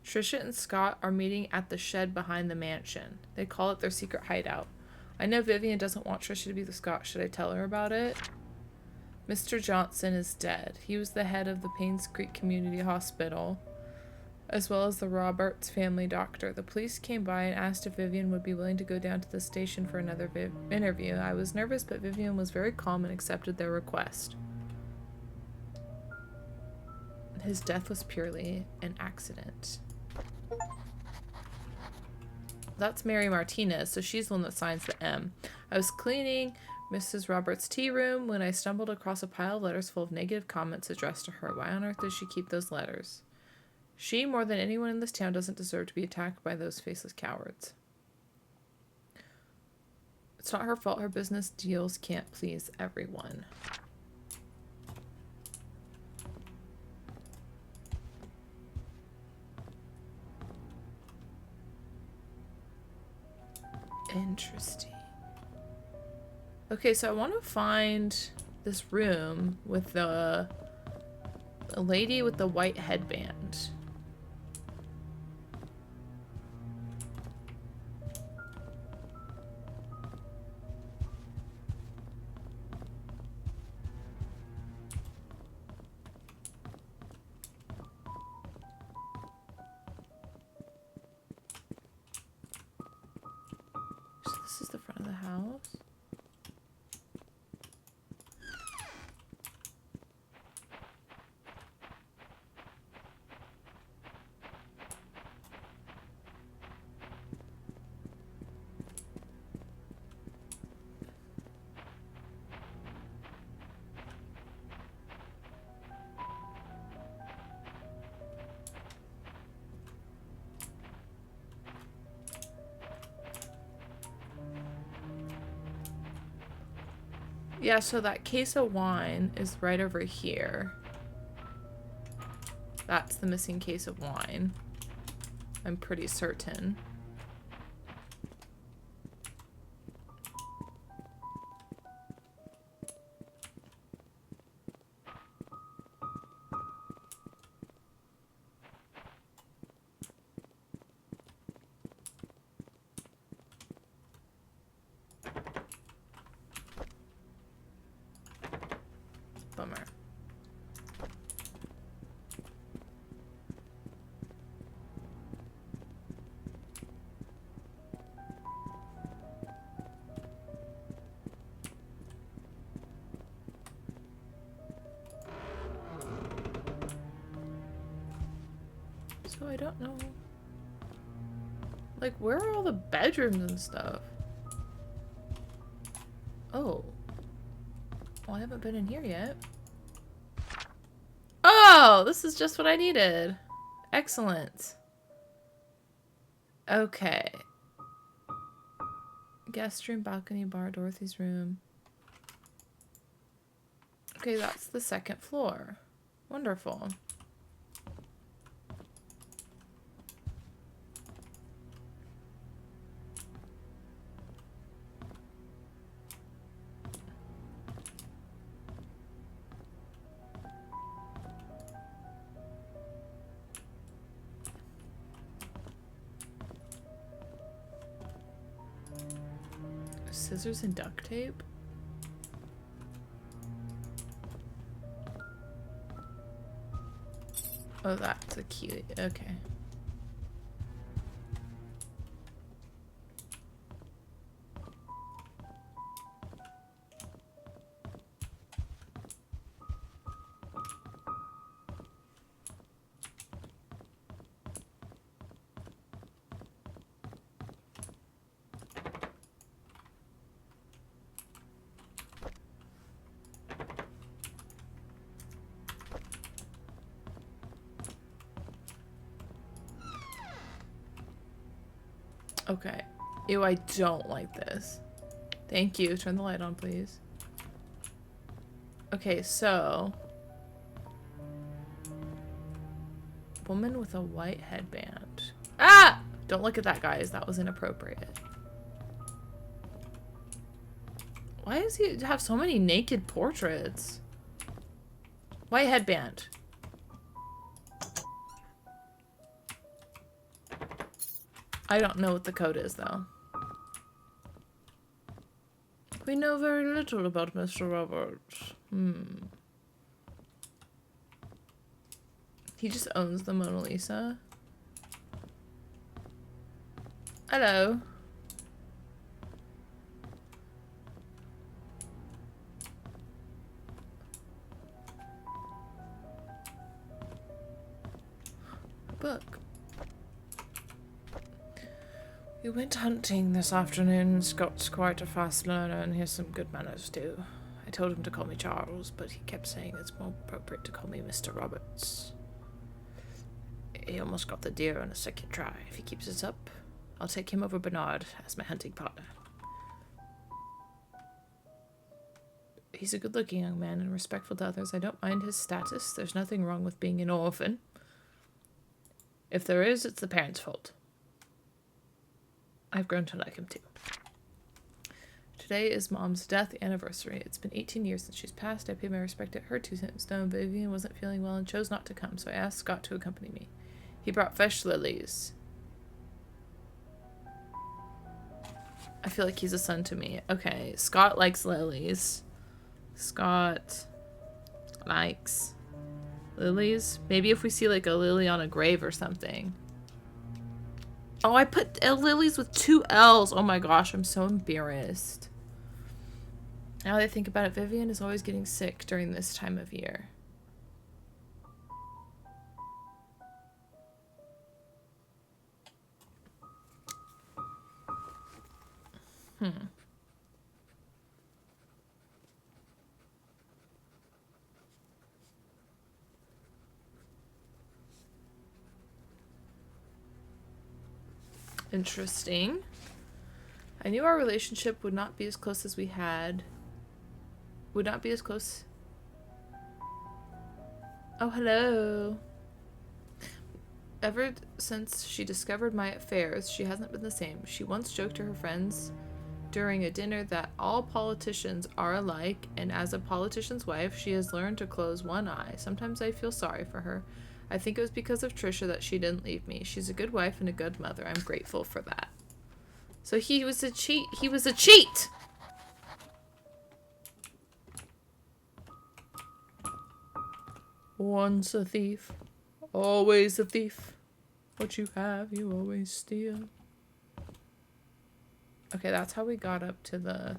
Trisha and Scott are meeting at the shed behind the mansion. They call it their secret hideout. I know Vivian doesn't want Trisha to be with Scott. Should I tell her about it? Mr. Johnson is dead. He was the head of the Painscreek Community Hospital, as well as the Roberts family doctor. The police came by and asked if Vivian would be willing to go down to the station for another interview. I was nervous, but Vivian was very calm and accepted their request. His death was purely an accident. That's Mary Martinez, so she's the one that signs the M. I was cleaning Mrs. Roberts' tea room when I stumbled across a pile of letters full of negative comments addressed to her. Why on earth does she keep those letters? She, more than anyone in this town, doesn't deserve to be attacked by those faceless cowards. It's not her fault her business deals can't please everyone. Interesting. Okay, so I want to find this room with the lady with the white headband. So this is the front of the house. Yeah, so that case of wine is right over here. That's the missing case of wine. I'm pretty certain. Bummer. So I don't know. Like, where are all the bedrooms and stuff? Oh. Well, I haven't been in here yet. Oh, this is just what I needed. Excellent. Okay. Guest room, balcony, bar, Dorothy's room. Okay, that's the second floor. Wonderful. Scissors and duct tape? Oh, that's a key. Okay. Okay. Ew, I don't like this. Thank you. Turn the light on, please. Okay, so... Woman with a white headband. Ah! Don't look at that, guys. That was inappropriate. Why does he have so many naked portraits? White headband. I don't know what the code is, though. We know very little about Mr. Roberts. He just owns the Mona Lisa. Hello. Book. We went hunting this afternoon. Scott's quite a fast learner and he has some good manners too. I told him to call me Charles, but he kept saying it's more appropriate to call me Mr. Roberts. He almost got the deer on a second try. If he keeps this up, I'll take him over Bernard as my hunting partner. He's a good-looking young man and respectful to others. I don't mind his status. There's nothing wrong with being an orphan. If there is, it's the parents' fault. I've grown to like him too. Today is Mom's death anniversary. It's been 18 years since she's passed. I paid my respect at her tombstone, but Vivian wasn't feeling well and chose not to come, so I asked Scott to accompany me. He brought fresh lilies. I feel like he's a son to me. Okay, Scott likes lilies. Scott likes lilies. Maybe if we see like a lily on a grave or something. Oh, I put lilies with 2 L's. Oh my gosh, I'm so embarrassed. Now that I think about it, Vivian is always getting sick during this time of year. Interesting. I knew our relationship would not be as close as we had. Would not be as close. Oh, hello. Ever since she discovered my affairs, she hasn't been the same. She once joked to her friends during a dinner that all politicians are alike, and as a politician's wife, she has learned to close one eye. Sometimes I feel sorry for her. I think it was because of Trisha that she didn't leave me. She's a good wife and a good mother. I'm grateful for that. So he was a cheat. He was a cheat! Once a thief, always a thief. What you have, you always steal. Okay, that's how we got up to the...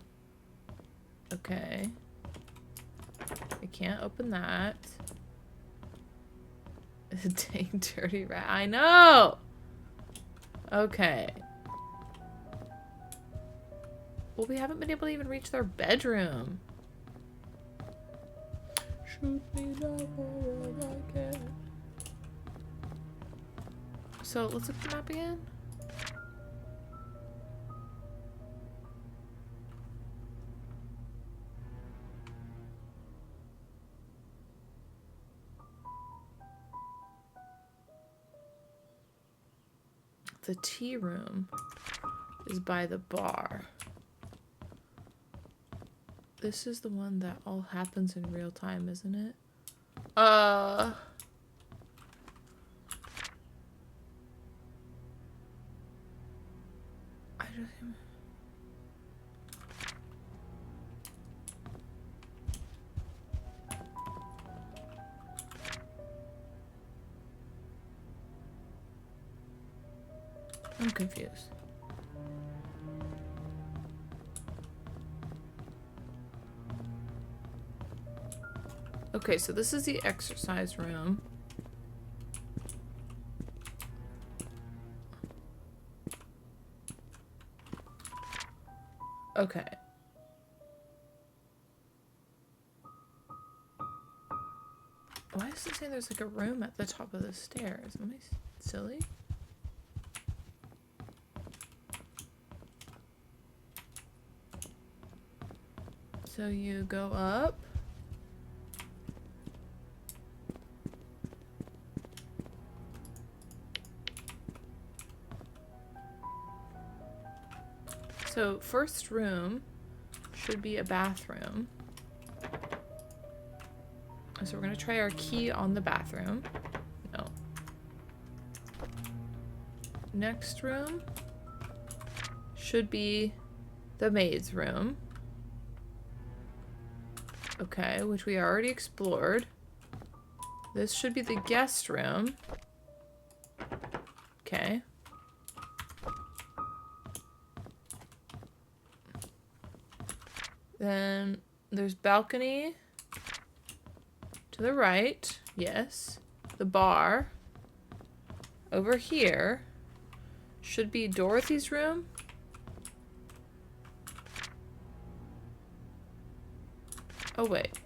Okay. I can't open that. Dang dirty rat. I know! Okay. Well, we haven't been able to even reach their bedroom. Shoot me down wherever I can. So, let's look at the map again. The tea room is by the bar. This is the one that all happens in real time, isn't it? I don't. I'm confused. Okay, so this is the exercise room. Okay. Why is it saying there's like a room at the top of the stairs? Am I silly? So you go up. So first room should be a bathroom. So we're gonna try our key on the bathroom. No. Next room should be the maid's room. Okay, which we already explored. This should be the guest room. Okay. Then there's balcony to the right. Yes. The bar. Over here should be Dorothy's room. Oh, wait.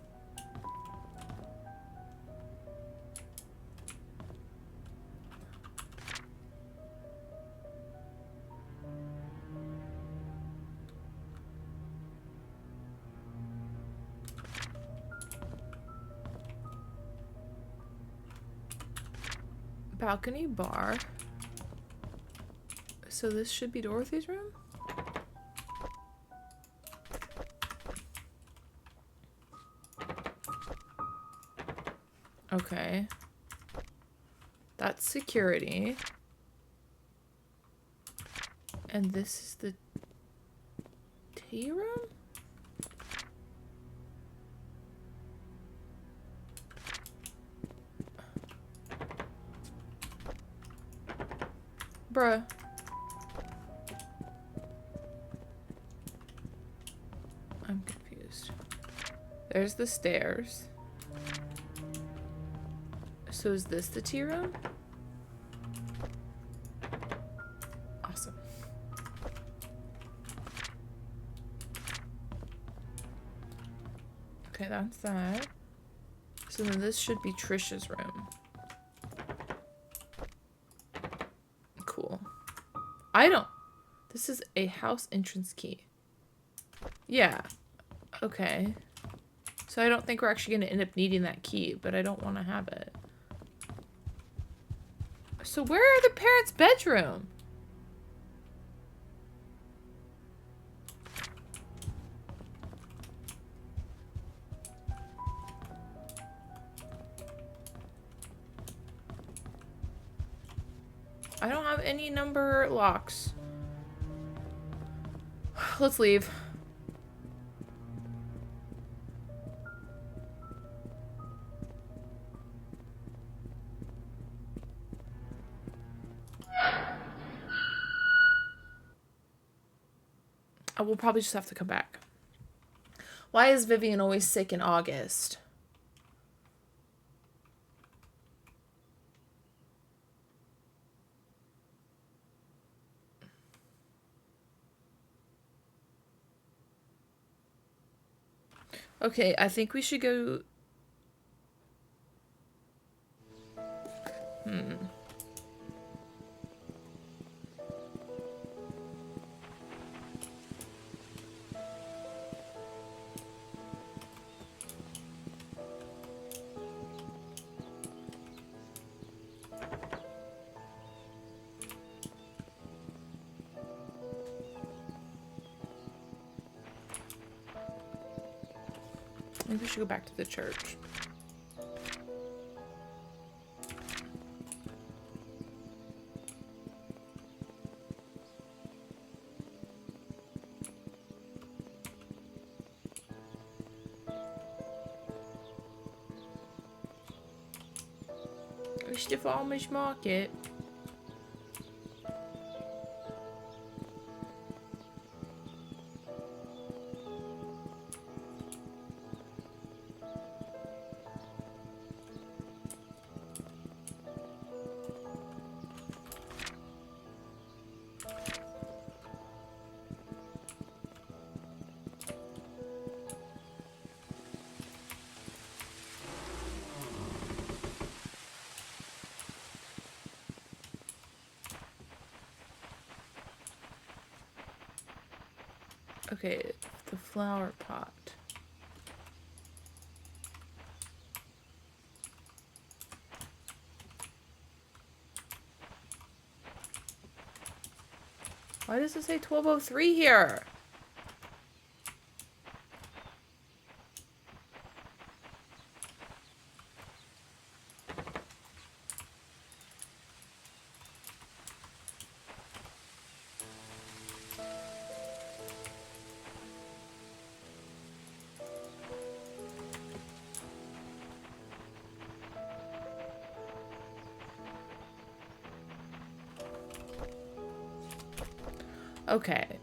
Balcony, bar. So this should be Dorothy's room? Okay. That's security. And this is the tea room? Bruh. I'm confused. There's the stairs. So is this the tea room? Awesome. Okay, that's that. So then this should be Trisha's room. Cool. I don't... This is a house entrance key. Yeah. Okay. So I don't think we're actually going to end up needing that key, but I don't want to have it. So where are the parents' bedroom? I don't have any number locks. Let's leave. I will probably just have to come back. Why is Vivian always sick in August? Okay, I think we should go... Maybe we should go back to the church. It's the farmer's market. Okay, the flower pot. Why does it say 1203 here? Okay.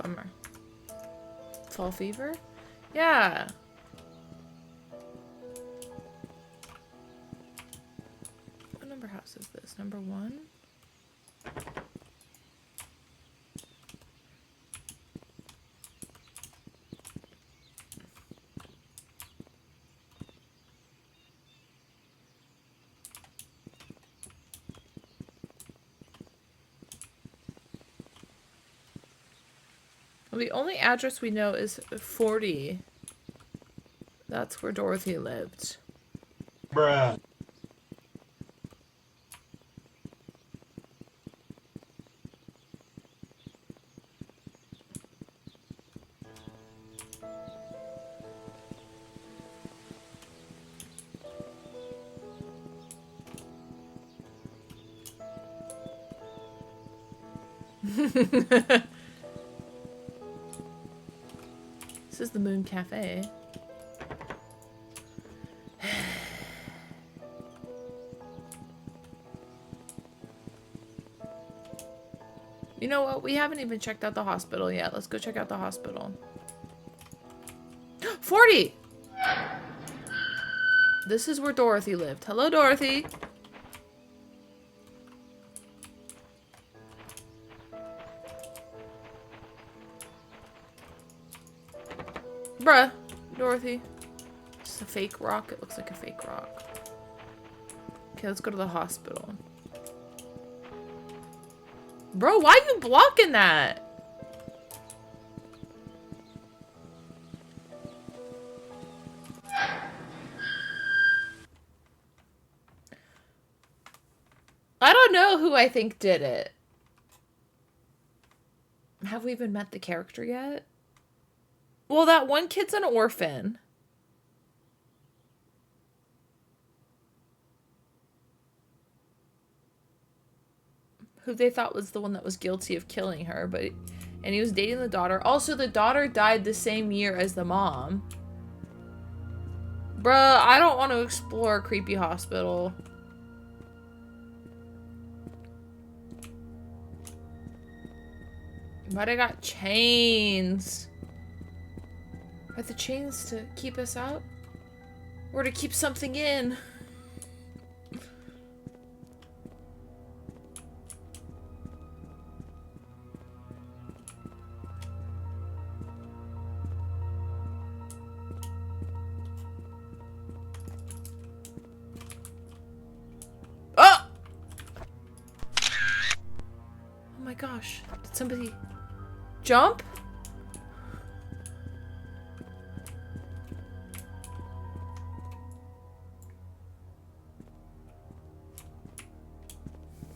Bummer. Fall fever? Yeah. What number house is this? Number 1? Well, the only address we know is 40. That's where Dorothy lived. Bruh. This is the Moon Cafe. You know what? We haven't even checked out the hospital yet. Let's go check out the hospital. 40! This is where Dorothy lived. Hello, Dorothy. Bruh. Dorothy. It's a fake rock. It looks like a fake rock. Okay, let's go to the hospital. Bro, why are you blocking that? I don't know who I think did it. Have we even met the character yet? Well, that one kid's an orphan. Who they thought was the one that was guilty of killing her, and he was dating the daughter. Also, the daughter died the same year as the mom. Bruh, I don't want to explore a creepy hospital. But I got chains. Are the chains to keep us out? Or to keep something in? Oh! Oh my gosh. Did somebody jump?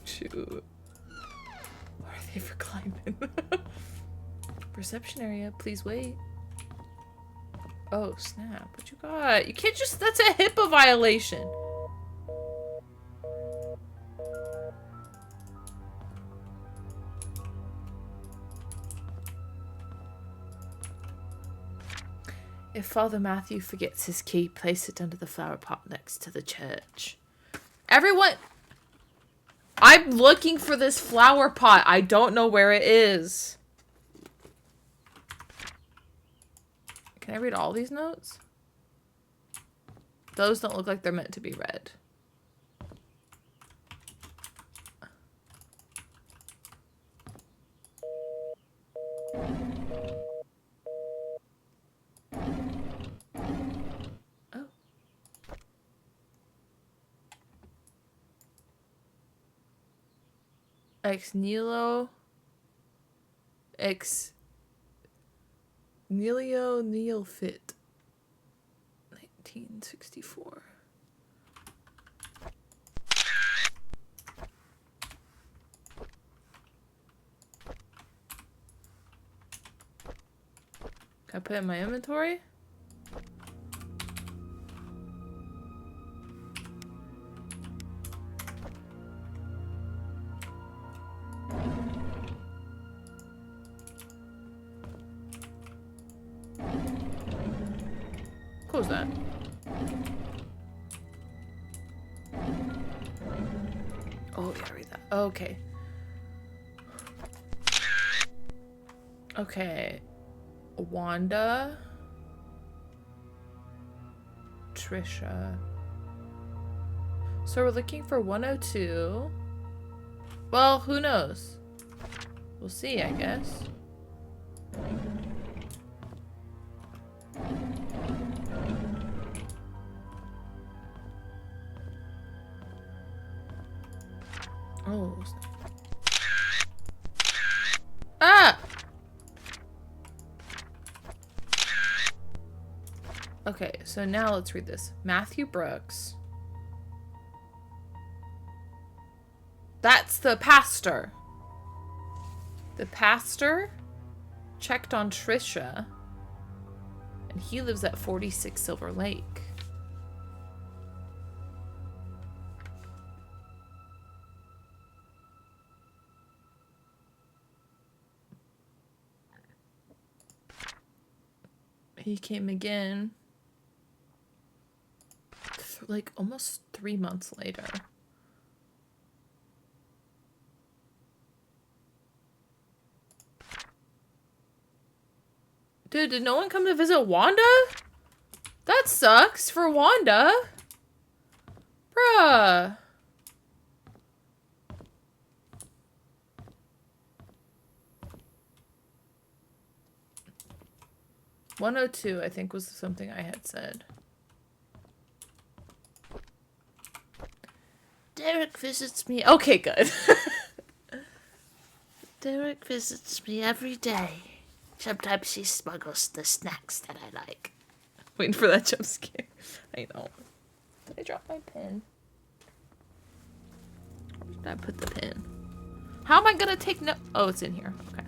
Shoot. What are they for climbing? Reception area, please wait. Oh, snap. What you got? You can't just... That's a HIPAA violation. If Father Matthew forgets his key, place it under the flower pot next to the church. Everyone... I'm looking for this flower pot. I don't know where it is. Can I read all these notes? Those don't look like they're meant to be read. Oh. Ex nihilo neophyte 1964. Can I put it in my inventory? Close that. Oh, yeah, read that. Okay. Okay. Wanda. Trisha. So we're looking for 102. Well, who knows? We'll see, I guess. Oh. Ah! Okay, so now let's read this. Matthew Brooks. That's the pastor. The pastor checked on Trisha, and he lives at 46 Silver Lake. He came again, like almost 3 months later. Dude, did no one come to visit Wanda? That sucks for Wanda. Bruh. "102, I think, was something I had said. Derek visits me. Okay, good. Derek visits me every day. Sometimes he smuggles the snacks that I like. Waiting for that jump scare. I know. Did I drop my pen? Where did I put the pen? How am I gonna take no- Oh, it's in here. Okay.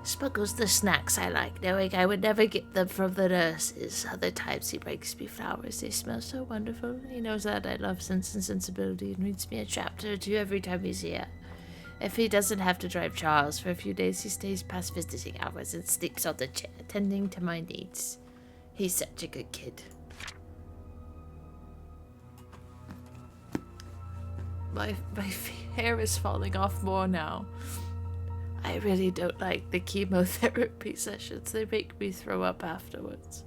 Smuggles the snacks I like, knowing I would never get them from the nurses. Other times he brings me flowers. They smell so wonderful. He knows that I love Sense and Sensibility and reads me a chapter or two every time he's here. If he doesn't have to drive Charles for a few days, he stays past visiting hours and sleeps on the chair, tending to my needs. He's such a good kid. My hair is falling off more now. I really don't like the chemotherapy sessions. They make me throw up afterwards.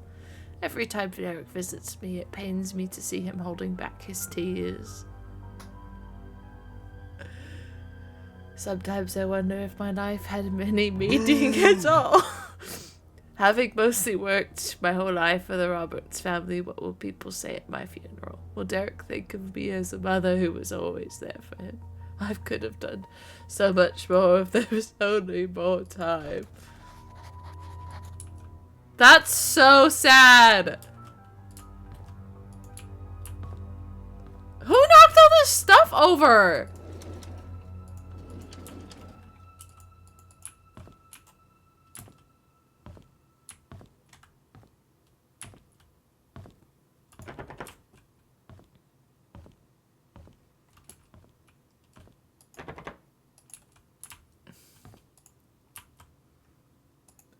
Every time Derek visits me, it pains me to see him holding back his tears. Sometimes I wonder if my life had any meaning at all. Having mostly worked my whole life for the Roberts family, what will people say at my funeral? Will Derek think of me as a mother who was always there for him? I could have done so much more if there was only more time. That's so sad. Who knocked all this stuff over?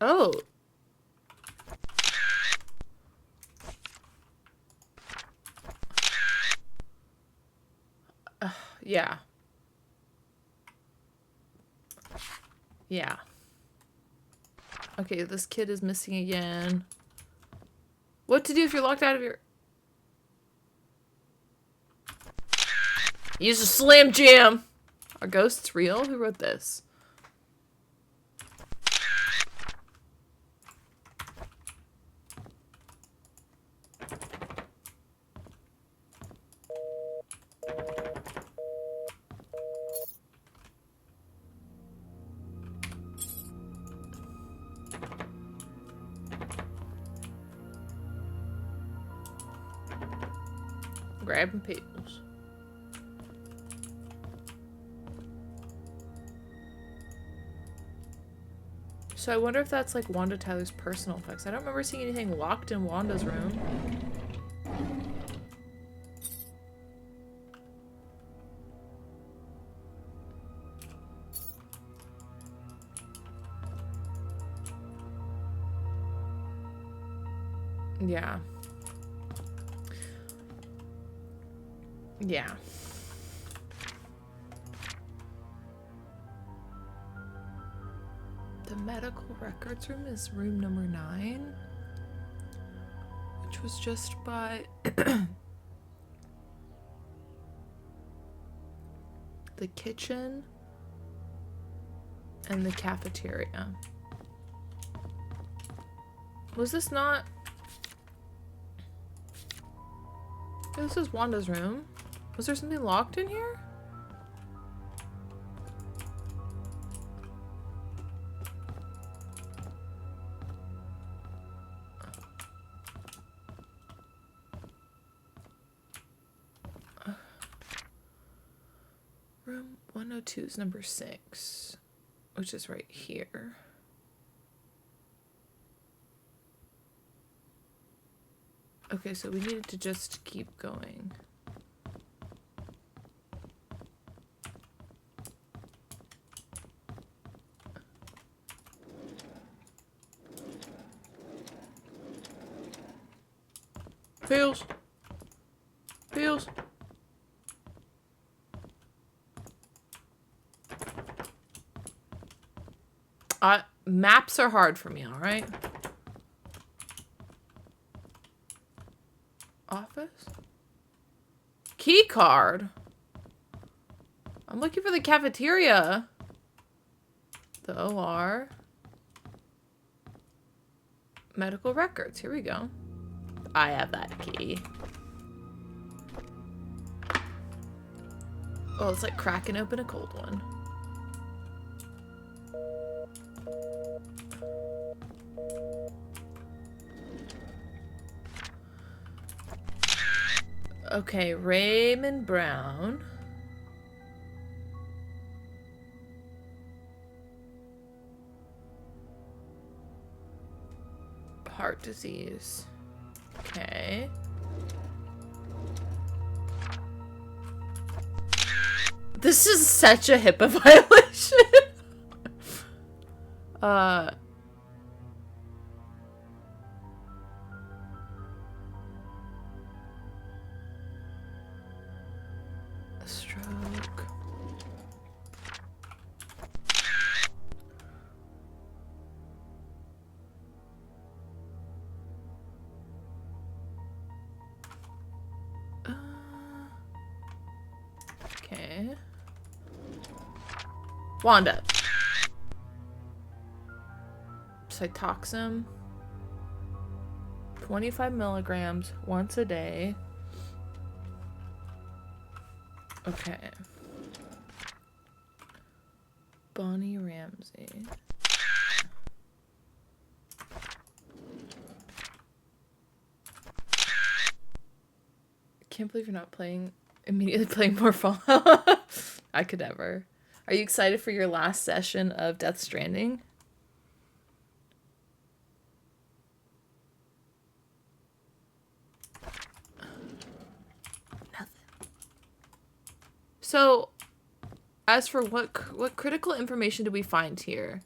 Oh. Yeah. Yeah. Okay, this kid is missing again. What to do if you're locked out of your... Use a slam jam! Are ghosts real? Who wrote this? Grabbing pills. So I wonder if that's like Wanda Tyler's personal effects. I don't remember seeing anything locked in Wanda's room. Yeah. Yeah. The medical records room is room number 9, which was just by the kitchen and the cafeteria. Was this not... This is Wanda's room. Was there something locked in here? Room 102 is number 6, which is right here. Okay, so we needed to just keep going. Feels. Maps are hard for me, alright? Office? Key card? I'm looking for the cafeteria. The OR. Medical records. Here we go. I have that key. Oh, it's like cracking open a cold one. Okay, Raymond Brown. heart disease. Okay. This is such a HIPAA violation. Stroke. Okay. Wanda. Cytoxin. 25 milligrams once a day. Okay. Bonnie Ramsey. Can't believe you're not immediately playing more Fallout. I could never. Are you excited for your last session of Death Stranding? So, as for what critical information do we find here?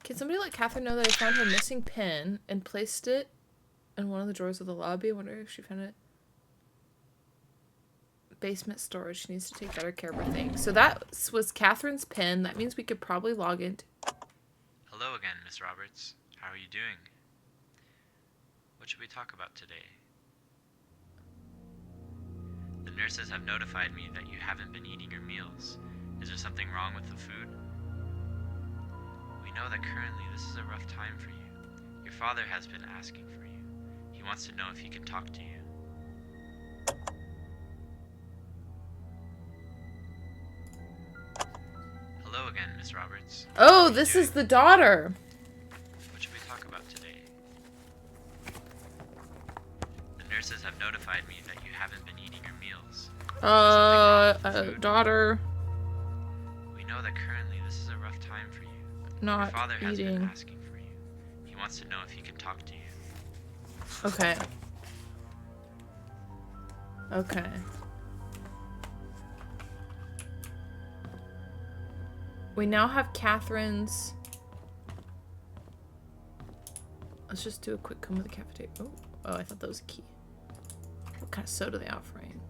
Can somebody let Catherine know that I found her missing pin and placed it in one of the drawers of the lobby? I wonder if she found it. Basement storage. She needs to take better care of her things. So that was Catherine's pin. That means we could probably log in. Hello again, Miss Roberts. How are you doing? What should we talk about today? The nurses have notified me that you haven't been eating your meals. Is there something wrong with the food? We know that currently this is a rough time for you. Your father has been asking for you. He wants to know if he can talk to you. Hello again, Miss Roberts. Oh, this is the daughter. What should we talk about today? The nurses have notified me that you haven't been eating your meals. Daughter. We know that currently this is a rough time for you. Not Your father has been eating. asking for you. He wants to know if he can talk to you. Okay. Okay. We now have Catherine's. Let's just do a quick come to the cafeteria. Oh, I thought that was a key. What kind of soda are they offering?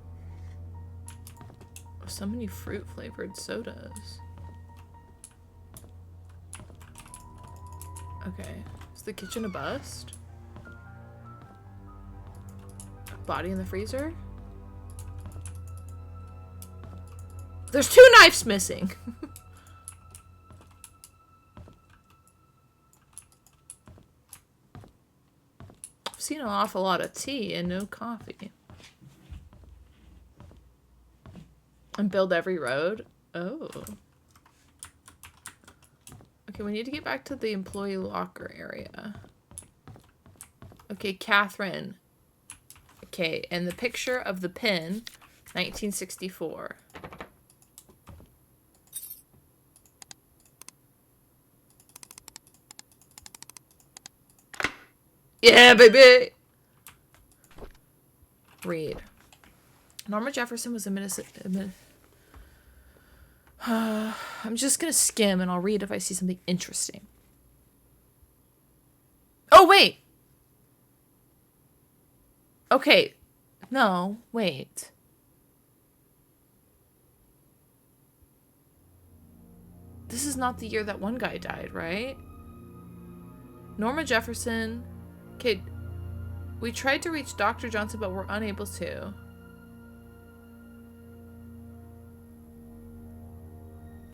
Oh, so many fruit flavored sodas. Okay. Is the kitchen a bust? Body in the freezer? There's 2 knives missing. I've seen an awful lot of tea and no coffee. And build every road? Oh. Okay, we need to get back to the employee locker area. Okay, Catherine. Okay, and the picture of the pin, 1964. Yeah, baby! Read. Norma Jefferson was I'm just gonna skim and I'll read if I see something interesting. Oh, wait! Okay. No, wait. This is not the year that one guy died, right? Norma Jefferson. Okay. We tried to reach Dr. Johnson, but we're unable to.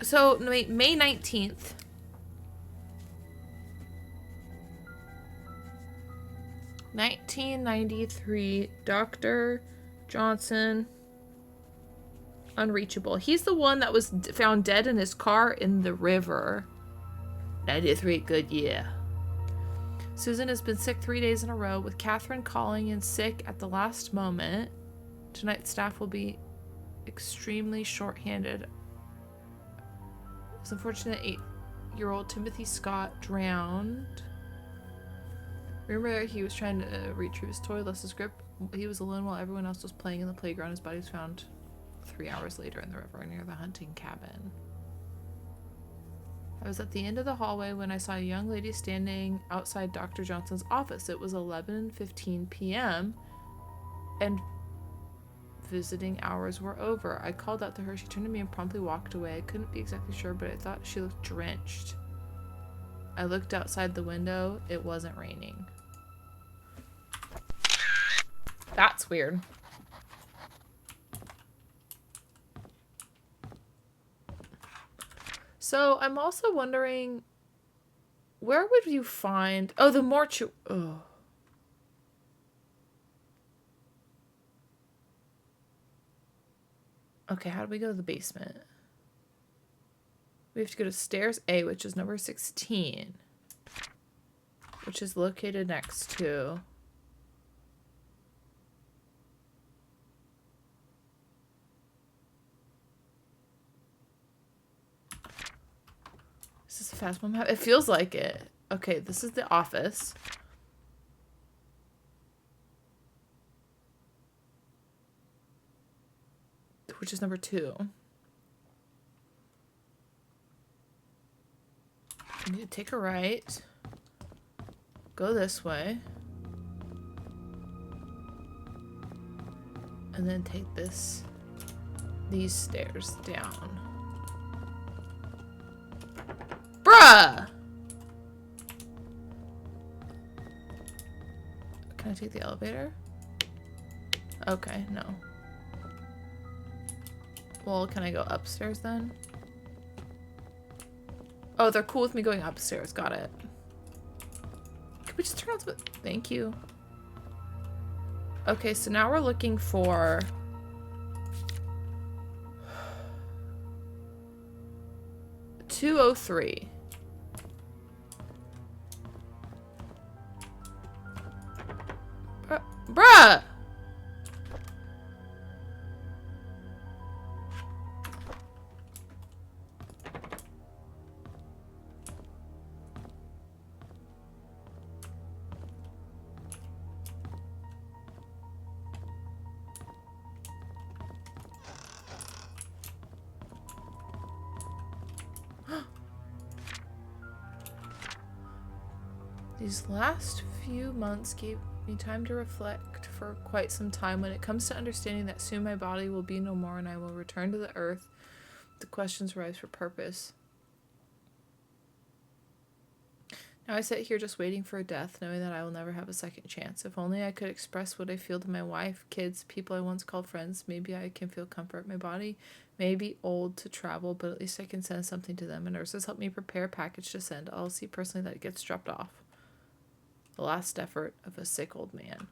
So, wait, May 19th. $1993, Dr. Johnson, unreachable. He's the one that was found dead in his car in the river. 93, good year. Susan has been sick 3 days in a row, with Catherine calling in sick at the last moment. Tonight, staff will be extremely short-handed. It's unfortunate 28-year-old Timothy Scott drowned. Remember, he was trying to retrieve his toy, lost his grip. He was alone while everyone else was playing in the playground. His body was found 3 hours later in the river near the hunting cabin. I was at the end of the hallway when I saw a young lady standing outside Dr. Johnson's office. It was 11:15 p.m. and visiting hours were over. I called out to her. She turned to me and promptly walked away. I couldn't be exactly sure, but I thought she looked drenched. I looked outside the window. It wasn't raining. That's weird. So I'm also wondering, where would you find... Oh, the mortuary... Oh. Okay, how do we go to the basement? We have to go to stairs A, which is number 16. Which is located next to... Is this a fast one map? It feels like it. Okay, this is the office. Which is number 2. You need to take a right. Go this way. And then take these stairs down. Bruh! Can I take the elevator? Okay, no. Well, can I go upstairs then? Oh, they're cool with me going upstairs. Got it. Can we just turn on some... Thank you. Okay, so now we're looking for... ...203. Bruh! These last few months gave me time to reflect for quite some time. When it comes to understanding that soon my body will be no more and I will return to the earth, the questions rise for purpose. Now I sit here just waiting for a death, knowing that I will never have a second chance. If only I could express what I feel to my wife, kids, people I once called friends. Maybe I can feel comfort. My body may be old to travel, but at least I can send something to them. And nurses help me prepare a package to send. I'll see personally that it gets dropped off. The last effort of a sick old man.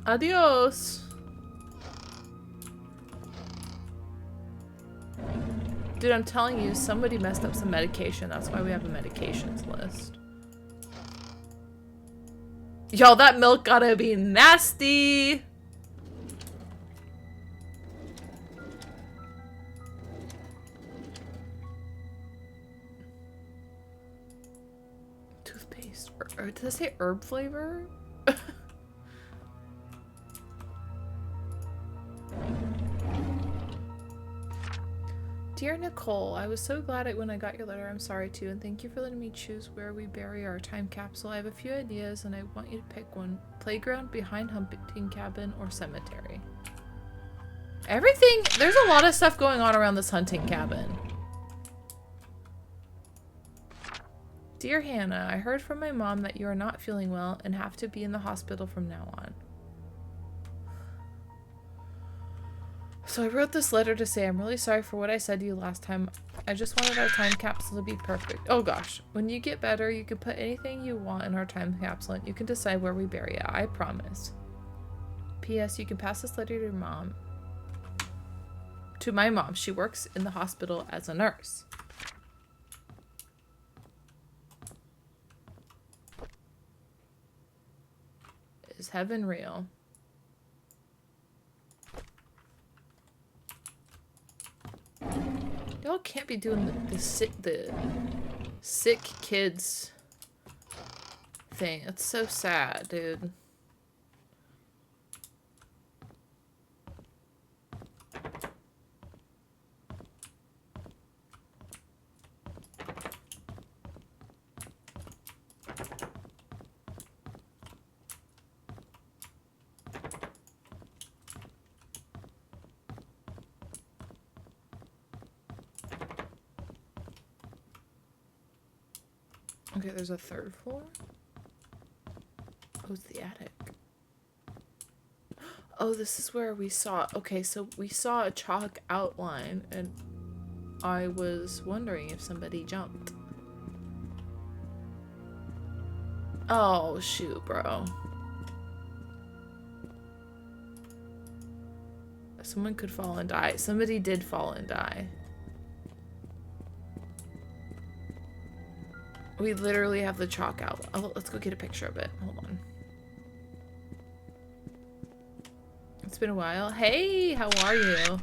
Adios. Dude, I'm telling you, somebody messed up some medication. That's why we have a medications list. Y'all, that milk gotta be nasty. Toothpaste. Or did it say herb flavor? Dear Nicole, I was so glad when I got your letter. I'm sorry too, and thank you for letting me choose where we bury our time capsule. I have a few ideas, and I want you to pick one. Playground, behind hunting cabin, or cemetery. Everything, there's a lot of stuff going on around this hunting cabin. Dear Hannah, I heard from my mom that you are not feeling well and have to be in the hospital from now on. So I wrote this letter to say I'm really sorry for what I said to you last time. I just wanted our time capsule to be perfect. Oh gosh. When you get better, you can put anything you want in our time capsule and you can decide where we bury it. I promise. P.S. You can pass this letter to your mom. To my mom. She works in the hospital as a nurse. Is heaven real? Y'all can't be doing the sick kids thing. It's so sad, dude. Okay, there's a third floor. Oh, it's the attic. Oh, this is where we saw... Okay, so we saw a chalk outline, and I was wondering if somebody jumped. Oh, shoot, bro. Someone could fall and die. Somebody did fall and die. We literally have the chalk out. Oh, let's go get a picture of it. Hold on. It's been a while. Hey, how are you?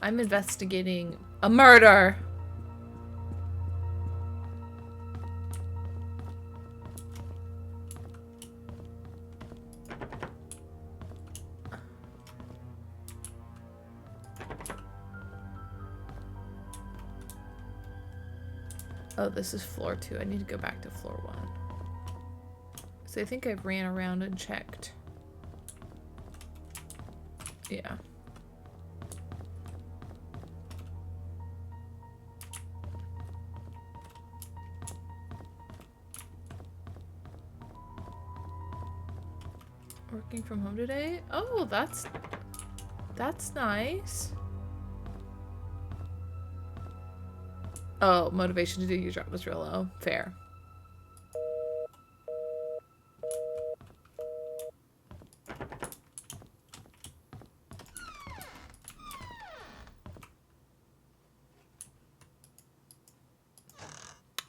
I'm investigating a murder. Oh, this is floor 2. I need to go back to floor 1. So I think I ran around and checked. Yeah. Working from home today? Oh, that's nice. Oh, motivation to do your job was real low. Fair.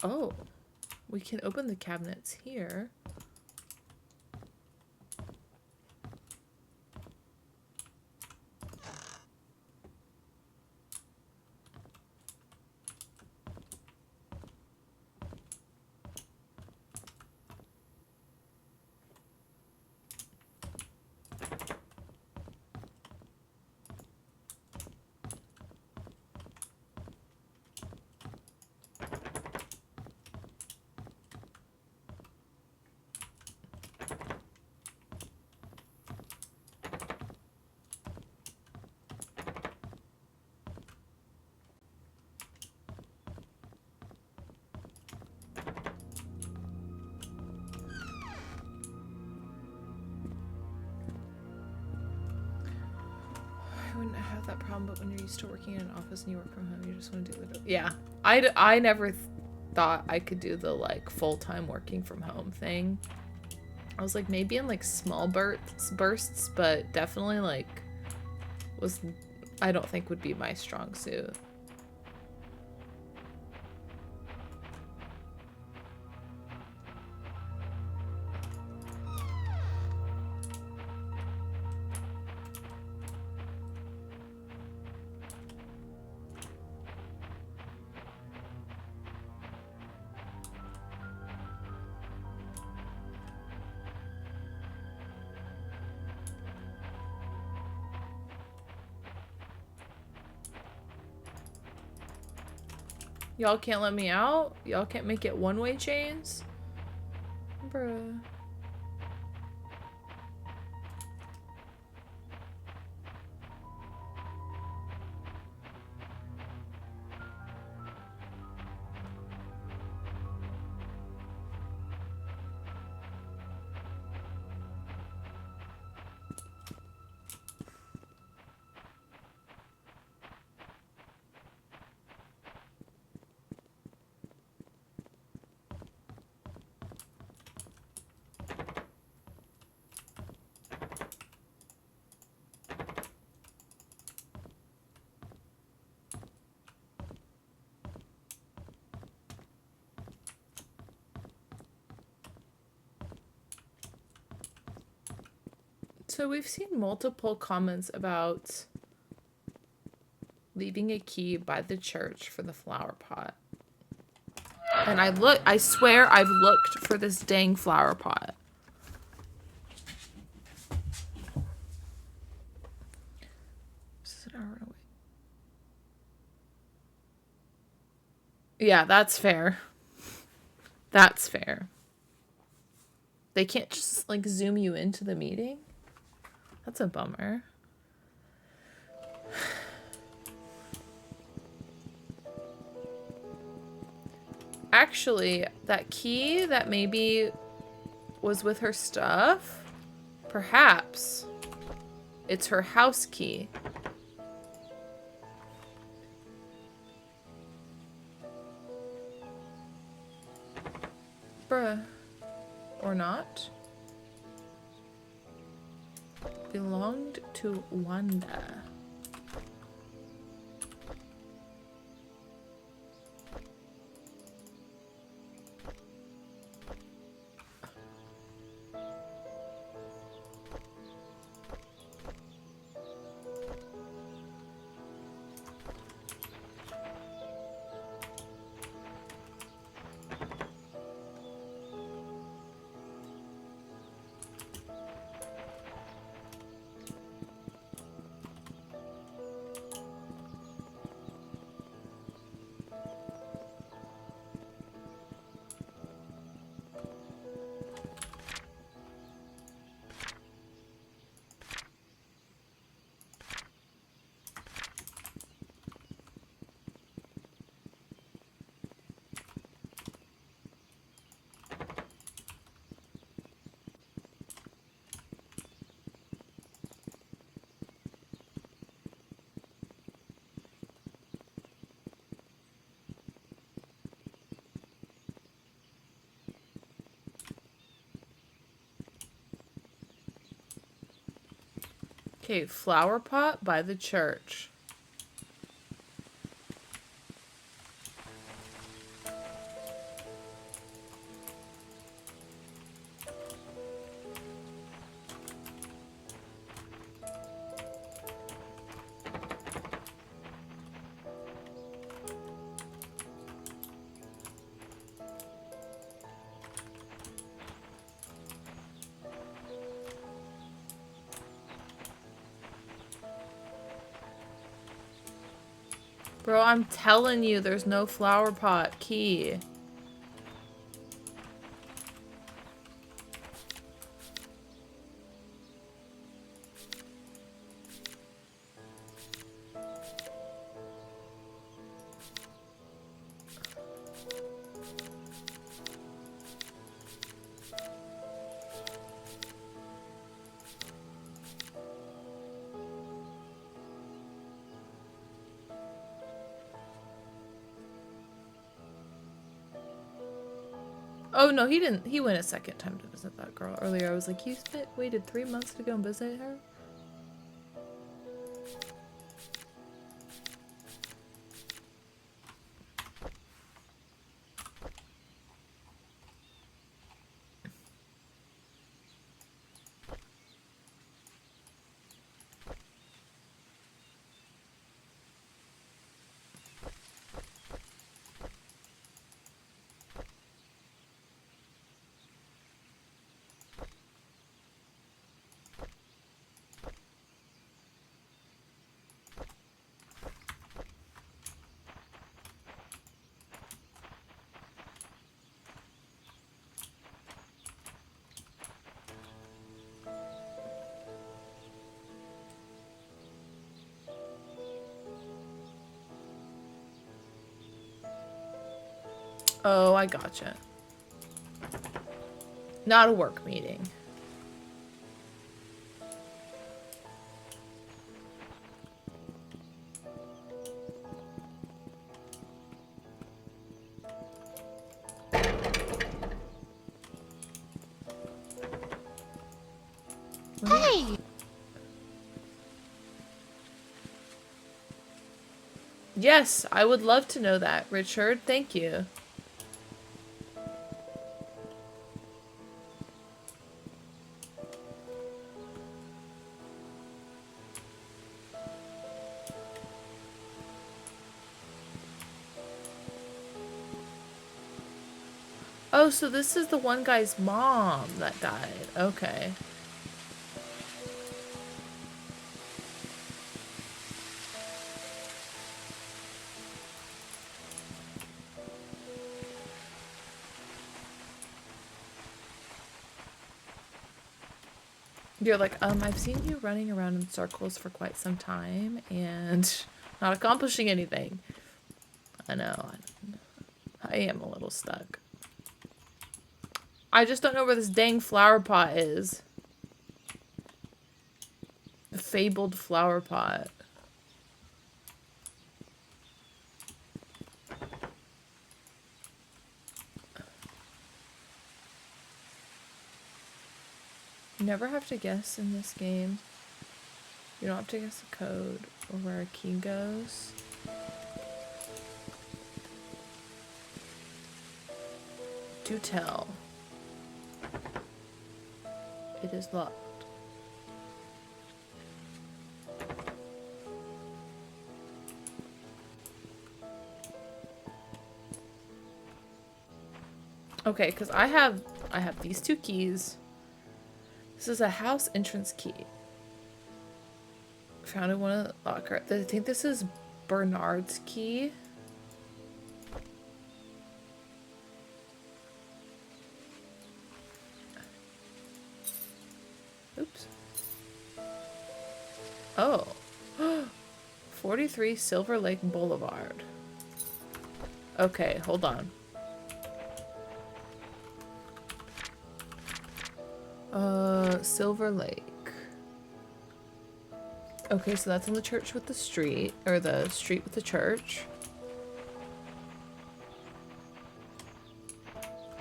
Oh, we can open the cabinets here. I wouldn't have that problem, but when you're used to working in an office and you work from home, you just want to do the... Yeah. I never thought I could do the, like, full-time working from home thing. I was like, maybe in, like, small bursts, but definitely, like, I don't think would be my strong suit. Y'all can't let me out? Y'all can't make it one-way chains? Bruh. So we've seen multiple comments about leaving a key by the church for the flower pot. And I swear I've looked for this dang flower pot. This is an hour away. Yeah, that's fair. That's fair. They can't just, like, zoom you into the meeting? That's a bummer. Actually, that key that maybe was with her stuff, perhaps it's her house key. Bruh. Or not. Belonged to Wanda. Okay, flower pot by the church. Bro, I'm telling you, there's no flower pot key. Oh, no, he didn't. He went a second time to visit that girl. Earlier, I was like, waited 3 months to go and visit her? Oh, I gotcha. Not a work meeting. Hey! Yes, I would love to know that, Richard. Thank you. Oh, so this is the one guy's mom that died. Okay. You're like, I've seen you running around in circles for quite some time and not accomplishing anything. I know. I am a little stuck. I just don't know where this dang flower pot is. The fabled flower pot. You never have to guess in this game. You don't have to guess the code or where a key goes. Do tell. It is locked. Okay, because I have these two keys. This is a house entrance key. Found in one of the locker. I think this is Bernard's key. Oops. Oh. 43 Silver Lake Boulevard. Okay, hold on. Silver Lake. Okay, so that's on the church with the street, or the street with the church.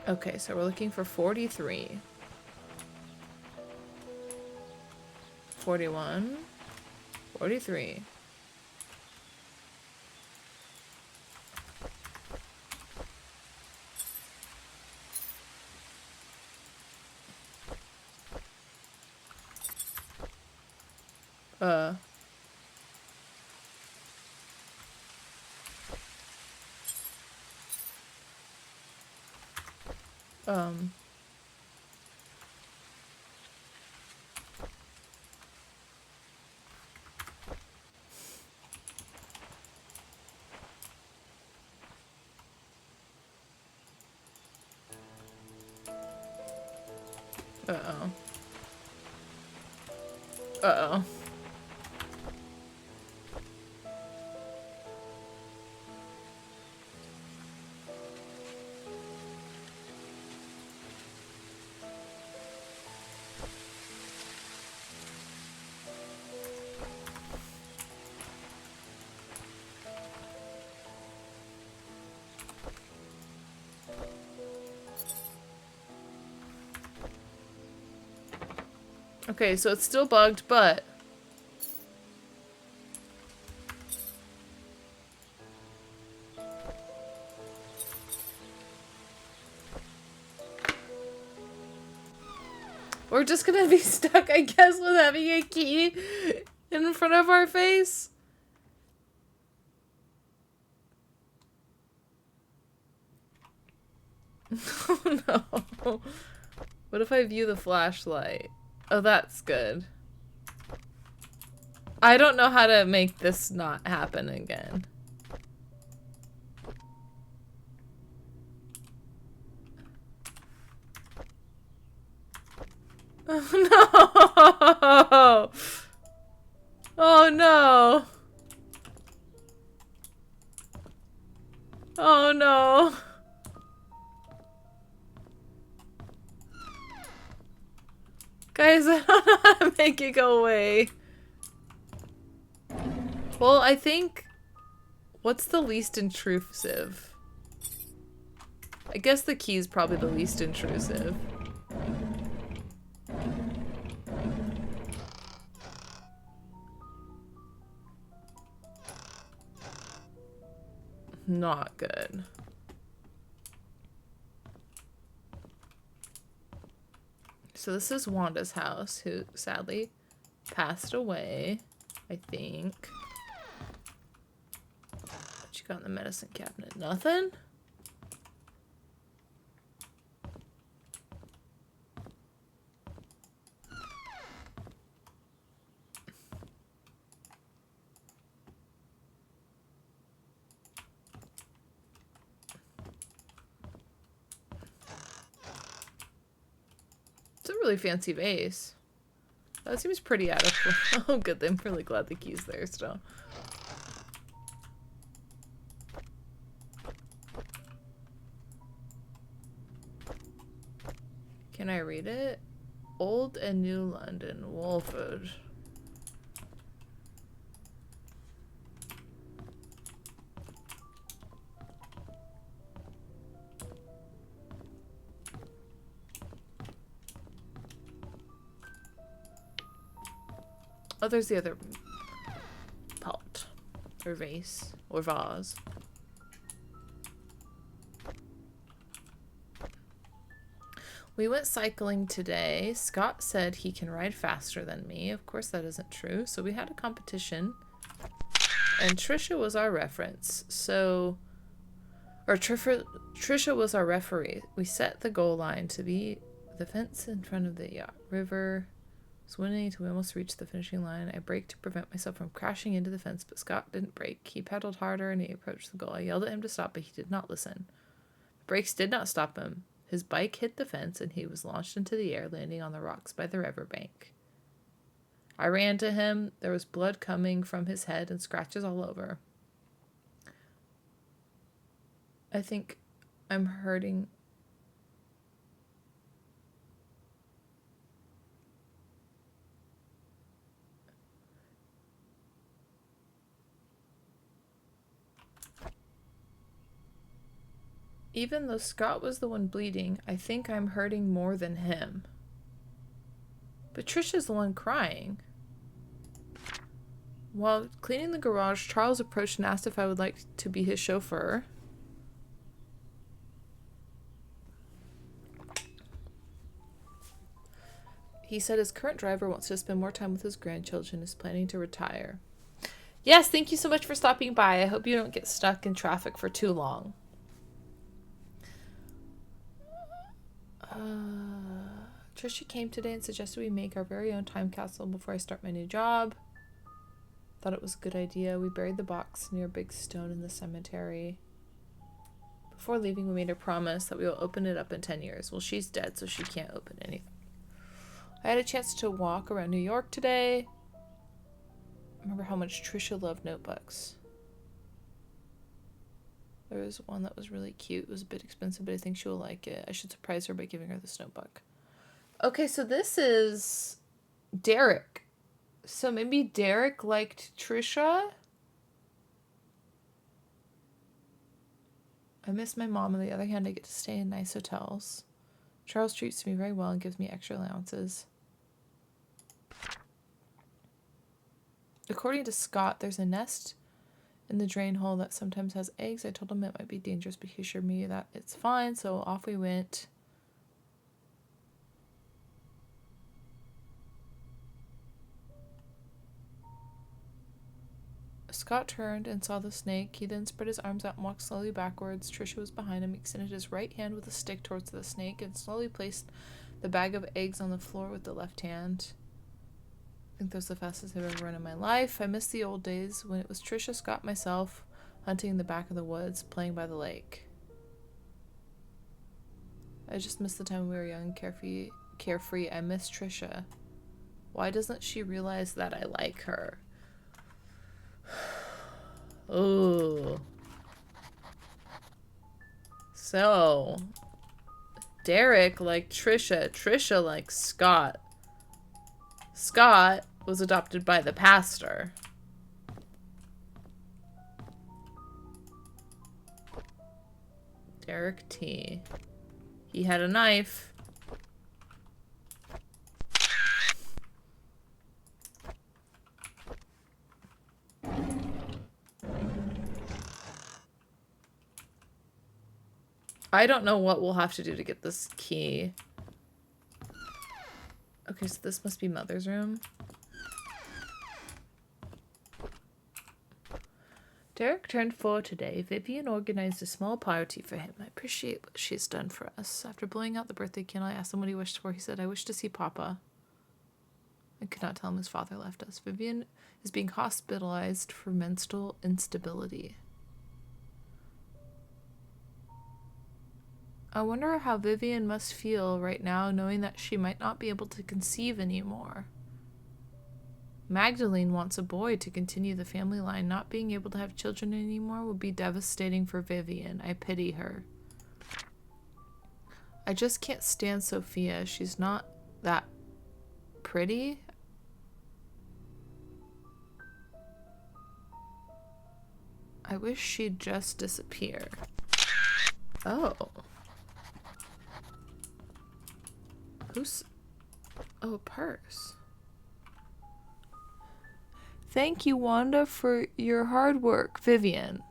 Okay, so we're looking for 43. 41. 43. Uh-oh. Uh-oh. Okay, so it's still bugged, but... we're just gonna be stuck, I guess, with having a key in front of our face. Oh no. What if I view the flashlight? Oh, that's good. I don't know how to make this not happen again. Oh no! Oh no! Oh no! Guys, I don't know how to make it go away. Well, I think... what's the least intrusive? I guess the key is probably the least intrusive. Not good. So this is Wanda's house, who sadly passed away, I think. What you got in the medicine cabinet? Nothing? really fancy vase. That seems pretty adequate. Oh, good. I'm really glad the key's there still. Can I read it? Old and New London, Wolford. Oh, there's the other pot. Or vase. Or vase. We went cycling today. Scott said he can ride faster than me. Of course that isn't true. So we had a competition. And Trisha was our reference. So... Or Trisha was our referee. We set the goal line to be the fence in front of the yacht river. Swimming until we almost reached the finishing line. I braked to prevent myself from crashing into the fence, but Scott didn't brake. He pedaled harder and he approached the goal. I yelled at him to stop, but he did not listen. The brakes did not stop him. His bike hit the fence and he was launched into the air, landing on the rocks by the riverbank. I ran to him. There was blood coming from his head and scratches all over. I think I'm hurting. Even though Scott was the one bleeding, I think I'm hurting more than him. But Trisha's the one crying. While cleaning the garage, Charles approached and asked if I would like to be his chauffeur. He said his current driver wants to spend more time with his grandchildren and is planning to retire. Yes, thank you so much for stopping by. I hope you don't get stuck in traffic for too long. Trisha came today and suggested we make our very own time capsule before I start my new job. Thought it was a good idea. We buried the box near a big stone in the cemetery. Before leaving, we made a promise that we will open it up in 10 years. Well, she's dead, so she can't open anything. I had a chance to walk around New York today. I remember how much Trisha loved notebooks. There was one that was really cute. It was a bit expensive, but I think she will like it. I should surprise her by giving her this notebook. Okay, so this is Derek. So maybe Derek liked Trisha? I miss my mom. On the other hand, I get to stay in nice hotels. Charles treats me very well and gives me extra allowances. According to Scott, there's a nest in the drain hole that sometimes has eggs. I told him it might be dangerous, but he assured me that it's fine, so off we went. Scott turned and saw the snake. He then spread his arms out and walked slowly backwards. Trisha was behind him. He extended his right hand with a stick towards the snake and slowly placed the bag of eggs on the floor with the left hand. I think that was the fastest I've ever run in my life. I miss the old days when it was Trisha, Scott, myself, hunting in the back of the woods, playing by the lake. I just miss the time we were young, carefree. I miss Trisha. Why doesn't she realize that I like her? Ooh. So, Derek liked Trisha. Trisha liked Scott. Scott was adopted by the pastor. Derek T. He had a knife. I don't know what we'll have to do to get this key. Okay, so this must be Mother's room. Derek turned 4 today. Vivian organized a small party for him. I appreciate what she's done for us. After blowing out the birthday candle, I asked him what he wished for. He said, I wish to see Papa. I could not tell him his father left us. Vivian is being hospitalized for mental instability. I wonder how Vivian must feel right now knowing that she might not be able to conceive anymore. Magdalene wants a boy to continue the family line. Not being able to have children anymore would be devastating for Vivian. I pity her. I just can't stand Sophia. She's not that pretty. I wish she'd just disappear. Oh. Who's... Oh, a purse. Thank you, Wanda, for your hard work. Vivian.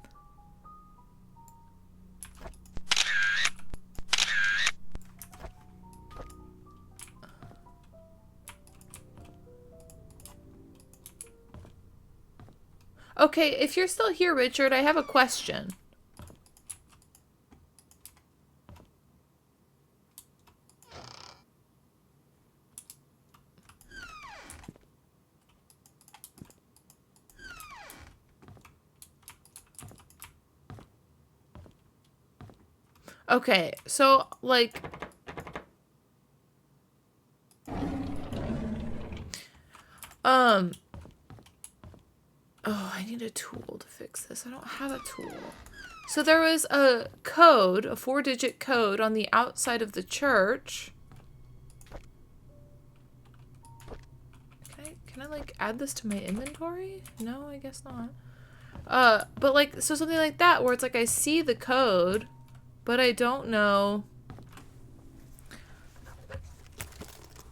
Okay, if you're still here, Richard, I have a question. Okay, so, like... Oh, I need a tool to fix this. I don't have a tool. So there was a code, a 4-digit code on the outside of the church. Can I like add this to my inventory? No, I guess not. But like, so something like that where it's like I see the code, but I don't know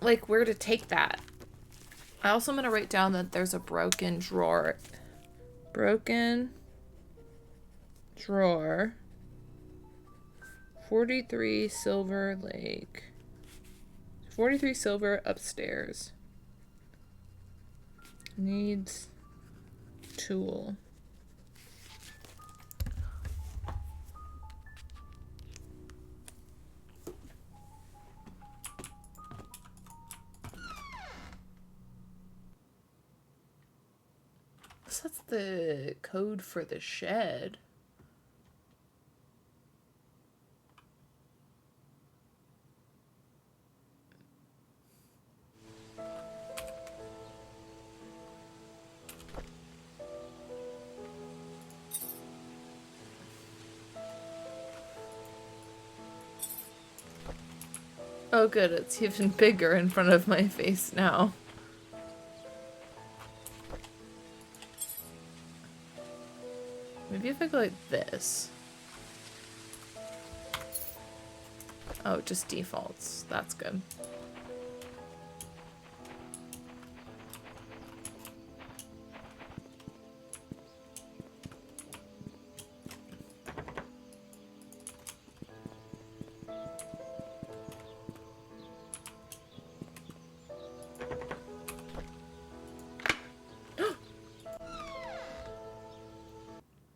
like where to take that. I also am gonna write down that there's a broken drawer. Broken drawer. 43 Silver Lake. 43 Silver upstairs. Needs tool. So that's the code for the shed. Oh good, it's even bigger in front of my face now. Maybe if I go like this. Oh, it just defaults. That's good.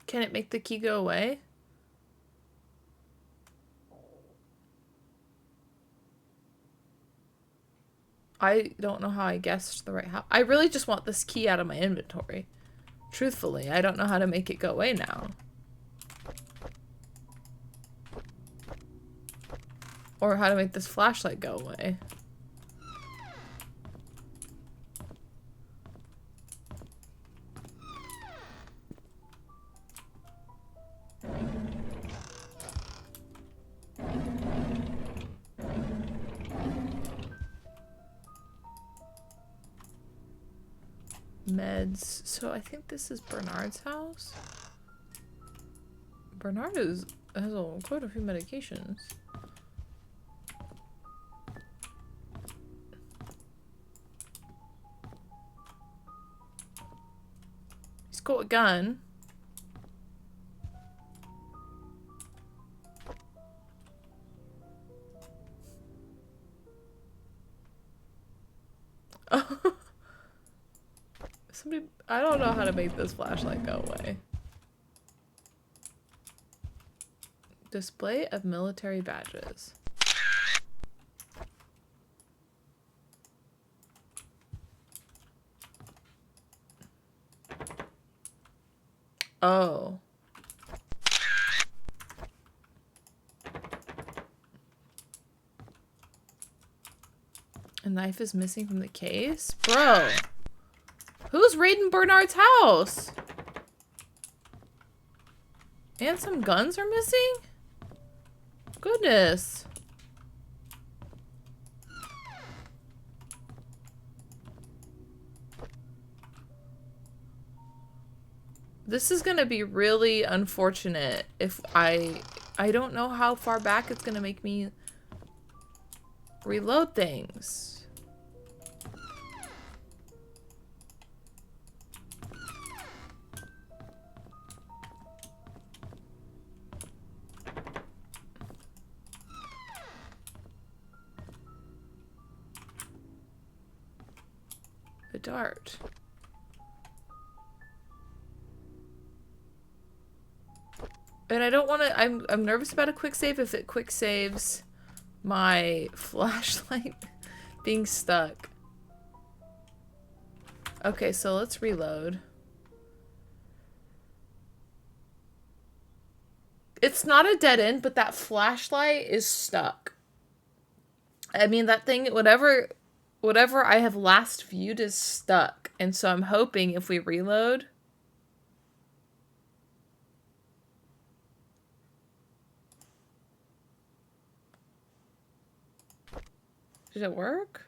Can it make the key go away? I don't know how I guessed the right house. I really just want this key out of my inventory. Truthfully, I don't know how to make it go away now. Or how to make this flashlight go away. Meds. So I think this is Bernard's house. Bernard has quite a few medications. He's got a gun. Somebody, I don't know how to make this flashlight go away. Display of military badges. Oh. A knife is missing from the case? Bro. Who's raiding Bernard's house? And some guns are missing? Goodness. This is gonna be really unfortunate if I don't know how far back it's gonna make me reload things. A dart. And I don't want to, I'm nervous about a quick save if it quick saves my flashlight being stuck. Okay, so let's reload. It's not a dead end, but that flashlight is stuck. I mean, that thing, whatever I have last viewed is stuck. And so I'm hoping if we reload... Did it work?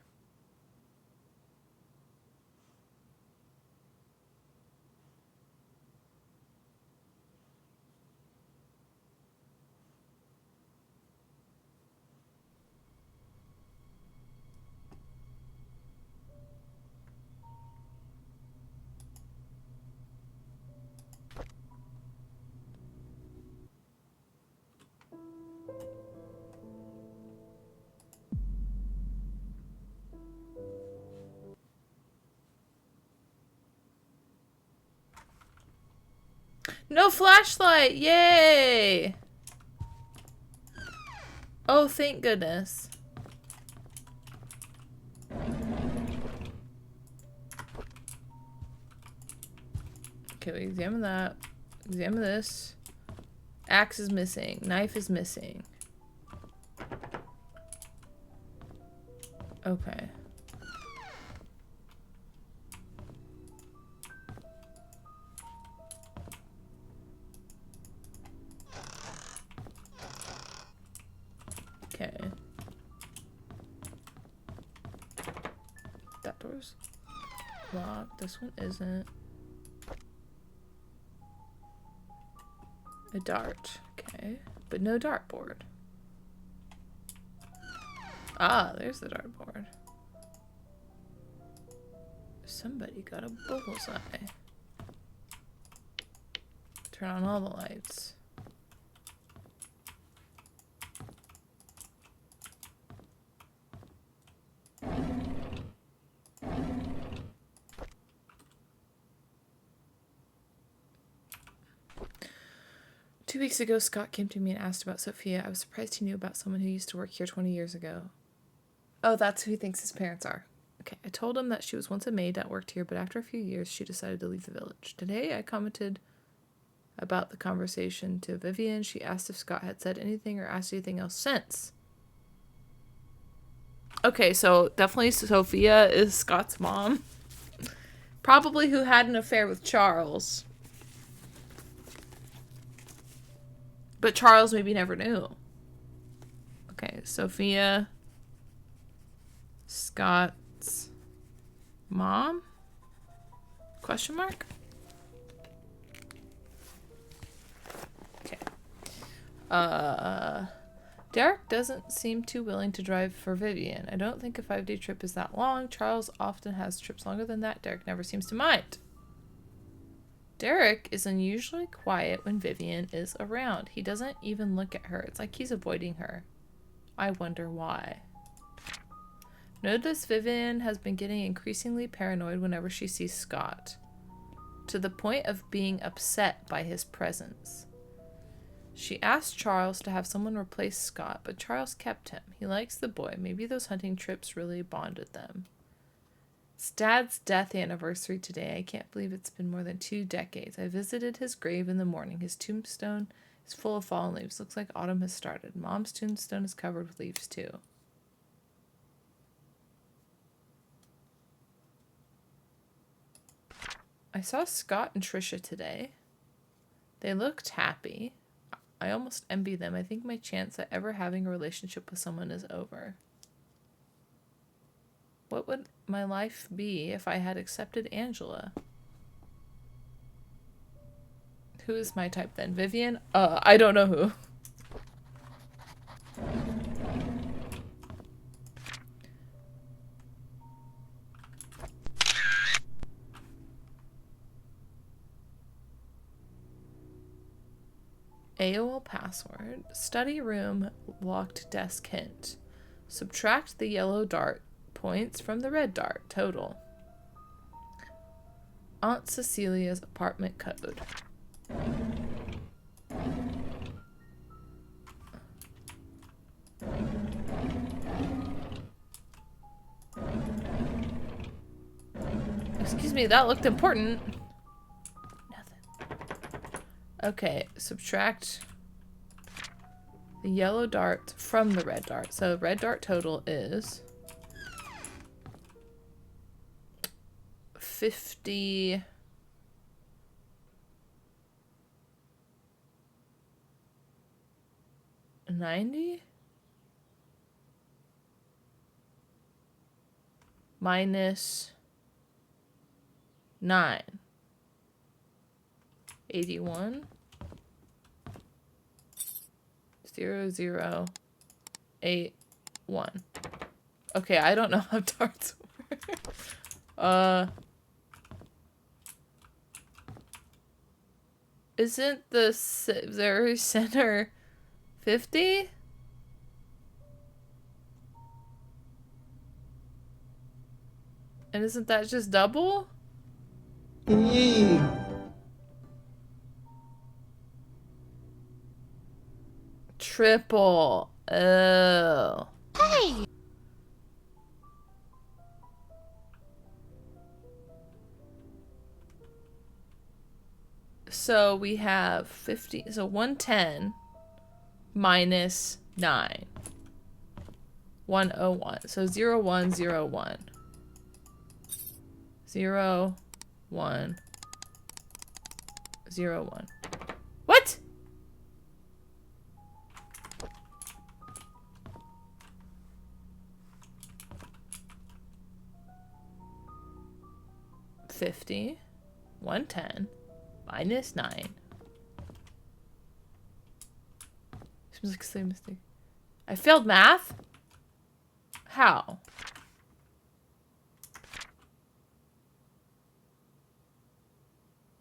No flashlight! Yay! Oh, thank goodness. Okay, we examine that. Examine this. Axe is missing. Knife is missing. Okay. Okay. That door's locked. This one isn't. A dart. Okay. But no dartboard. Ah, there's the dartboard. Somebody got a bullseye. Turn on all the lights. Two weeks ago, Scott came to me and asked about Sophia. I was surprised he knew about someone who used to work here 20 years ago. Oh, that's who he thinks his parents are. Okay, I told him that she was once a maid that worked here, but after a few years, she decided to leave the village. Today, I commented about the conversation to Vivian. She asked if Scott had said anything or asked anything else since. Okay, so definitely Sophia is Scott's mom. Probably who had an affair with Charles. But Charles maybe never knew. Okay, Sophia, Scott's mom? Question mark? Okay. Derek doesn't seem too willing to drive for Vivian. I don't think a 5-day trip is that long. Charles often has trips longer than that. Derek never seems to mind. Derek is unusually quiet when Vivian is around. He doesn't even look at her. It's like he's avoiding her. I wonder why. Notice Vivian has been getting increasingly paranoid whenever she sees Scott, to the point of being upset by his presence. She asked Charles to have someone replace Scott, but Charles kept him. He likes the boy. Maybe those hunting trips really bonded them. It's Dad's death anniversary today. I can't believe it's been more than 2 decades. I visited his grave in the morning. His tombstone is full of fallen leaves. Looks like autumn has started. Mom's tombstone is covered with leaves too. I saw Scott and Trisha today. They looked happy. I almost envy them. I think my chance at ever having a relationship with someone is over. What would my life be if I had accepted Angela? Who is my type then? Vivian? I don't know who. AOL password. Study room locked desk hint. Subtract the yellow dart points from the red dart. Total. Aunt Cecilia's apartment code. Excuse me, that looked important. Nothing. Okay, subtract the yellow dart from the red dart. So red dart total is 50. 90 minus 9. 81 0 0 8 1. Okay, I don't know how darts work. Isn't the very center 50? And isn't that just double? Triple. Oh. Hey! So we have 50. So 110 minus 9. 101. So 0 1 0 1. 0 1 0 1. What? $50, 110 minus 9. Seems like the same mistake. I failed math? How?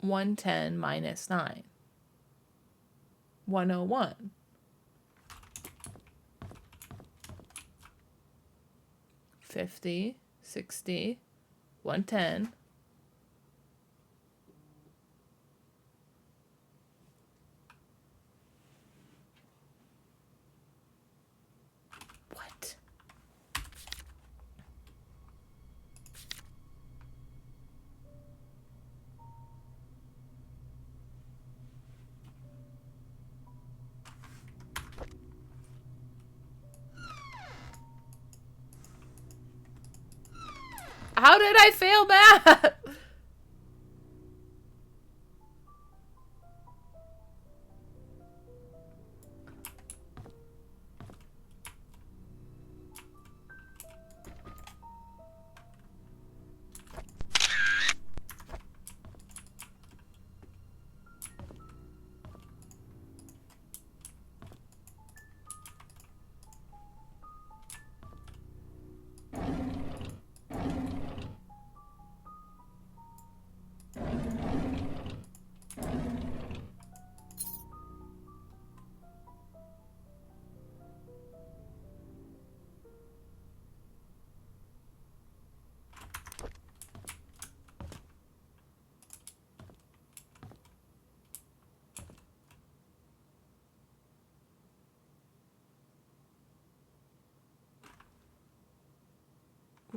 $110 minus 9. 101. $50, 60, 110. What? How did I fail math?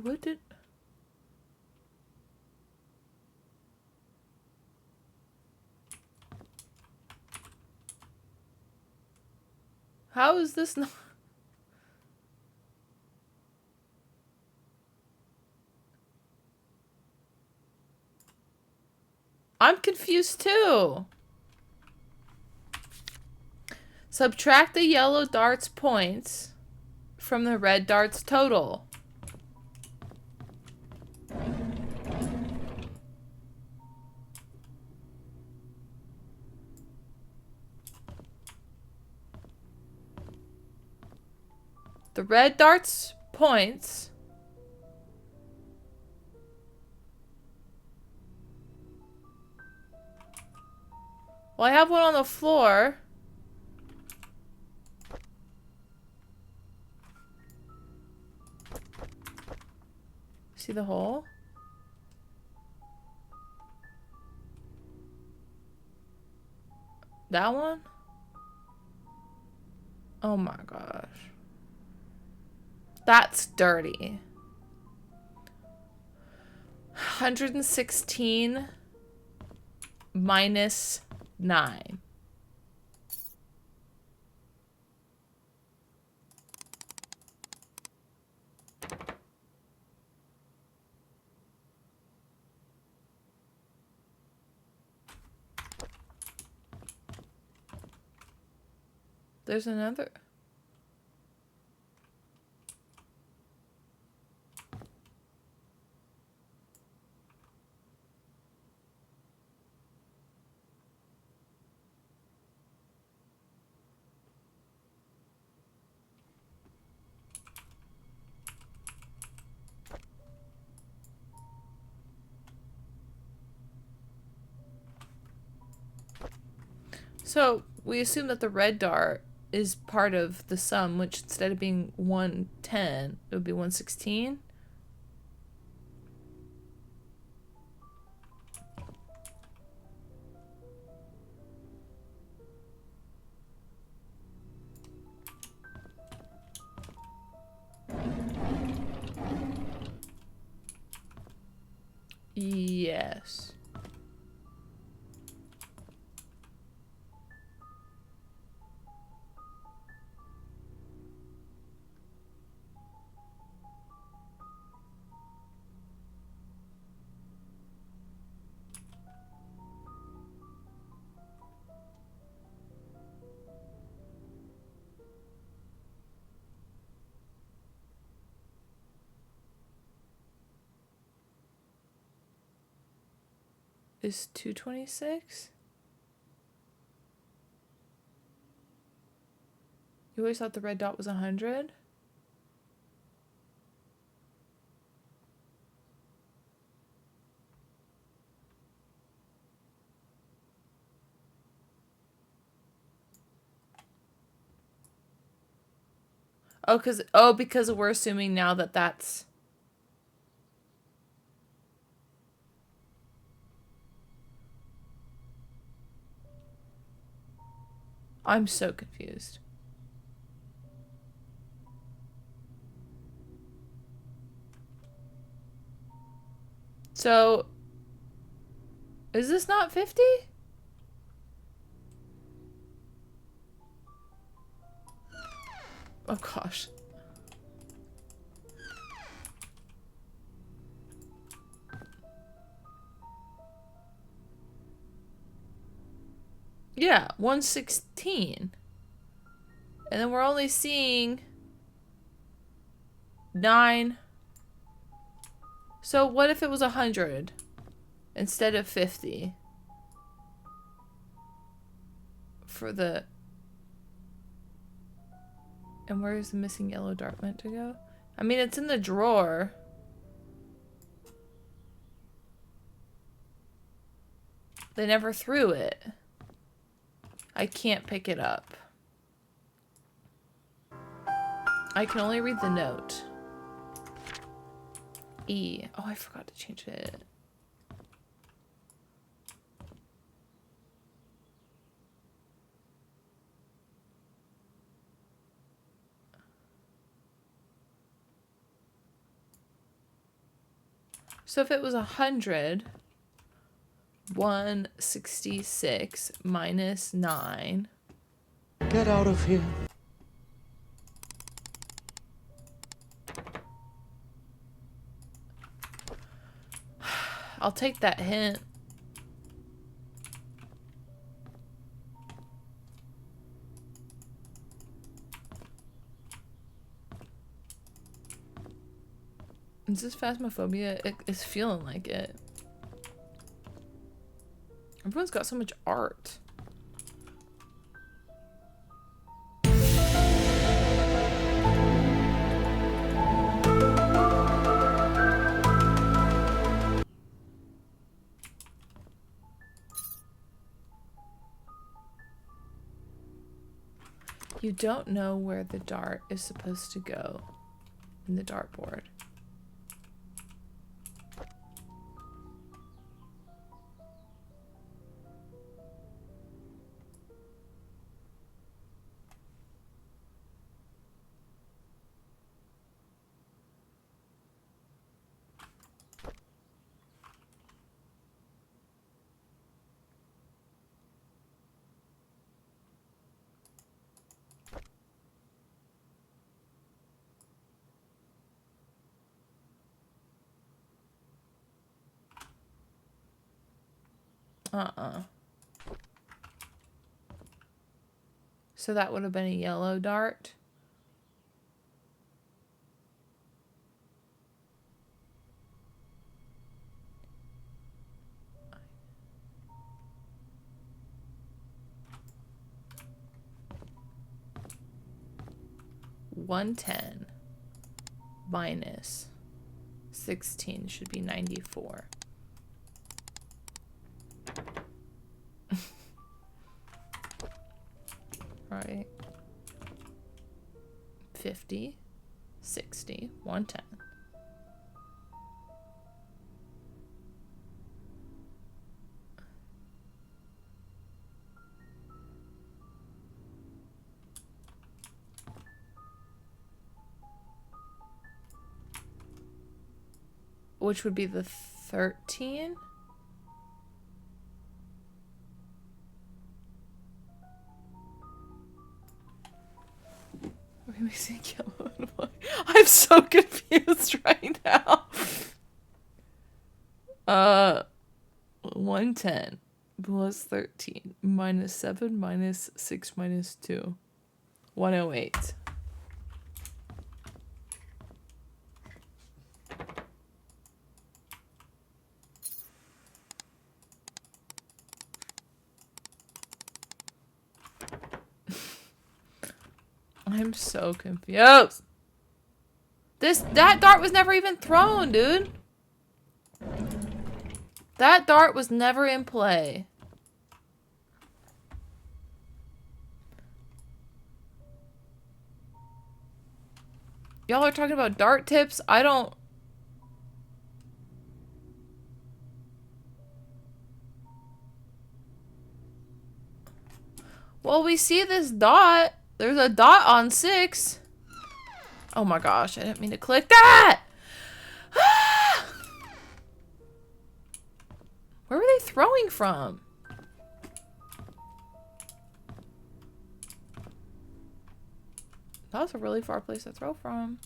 What did... How is this not... I'm confused too. Subtract the yellow dart's points from the red dart's total. The red dart's points well, I have one on the floor. See the hole? That one? Oh my gosh. That's dirty. 116 minus 9. There's another. So we assume that the red dart is part of the sum, which instead of being 110, it would be 116. Yes. Is 226? You always thought the red dot was 100? Because we're assuming now that that's... I'm so confused. So, is this not 50? Oh gosh. Yeah, 116. And then we're only seeing 9. So what if it was 100 instead of 50? For the... And where is the missing yellow dart meant to go? I mean, it's in the drawer. They never threw it. I can't pick it up. I can only read the note. E. Oh, I forgot to change it. So if it was 100, 166 minus 9. Get out of here. I'll take that hint. Is this phasmophobia? It's feeling like it. Everyone's got so much art. You don't know where the dart is supposed to go in the dartboard. So that would have been a yellow dart. $110 minus 16 should be 94. Right. 50, 60, 110. Which would be the 13? Are we mixing yellow and white? I'm so confused right now. 110 plus 13 minus 7 minus 6 minus 2. 108. I'm so confused. That dart was never even thrown, dude. That dart was never in play. Y'all are talking about dart tips? I don't... Well, we see this dot. There's a dot on 6. Oh my gosh, I didn't mean to click that! Where were they throwing from? That was a really far place to throw from.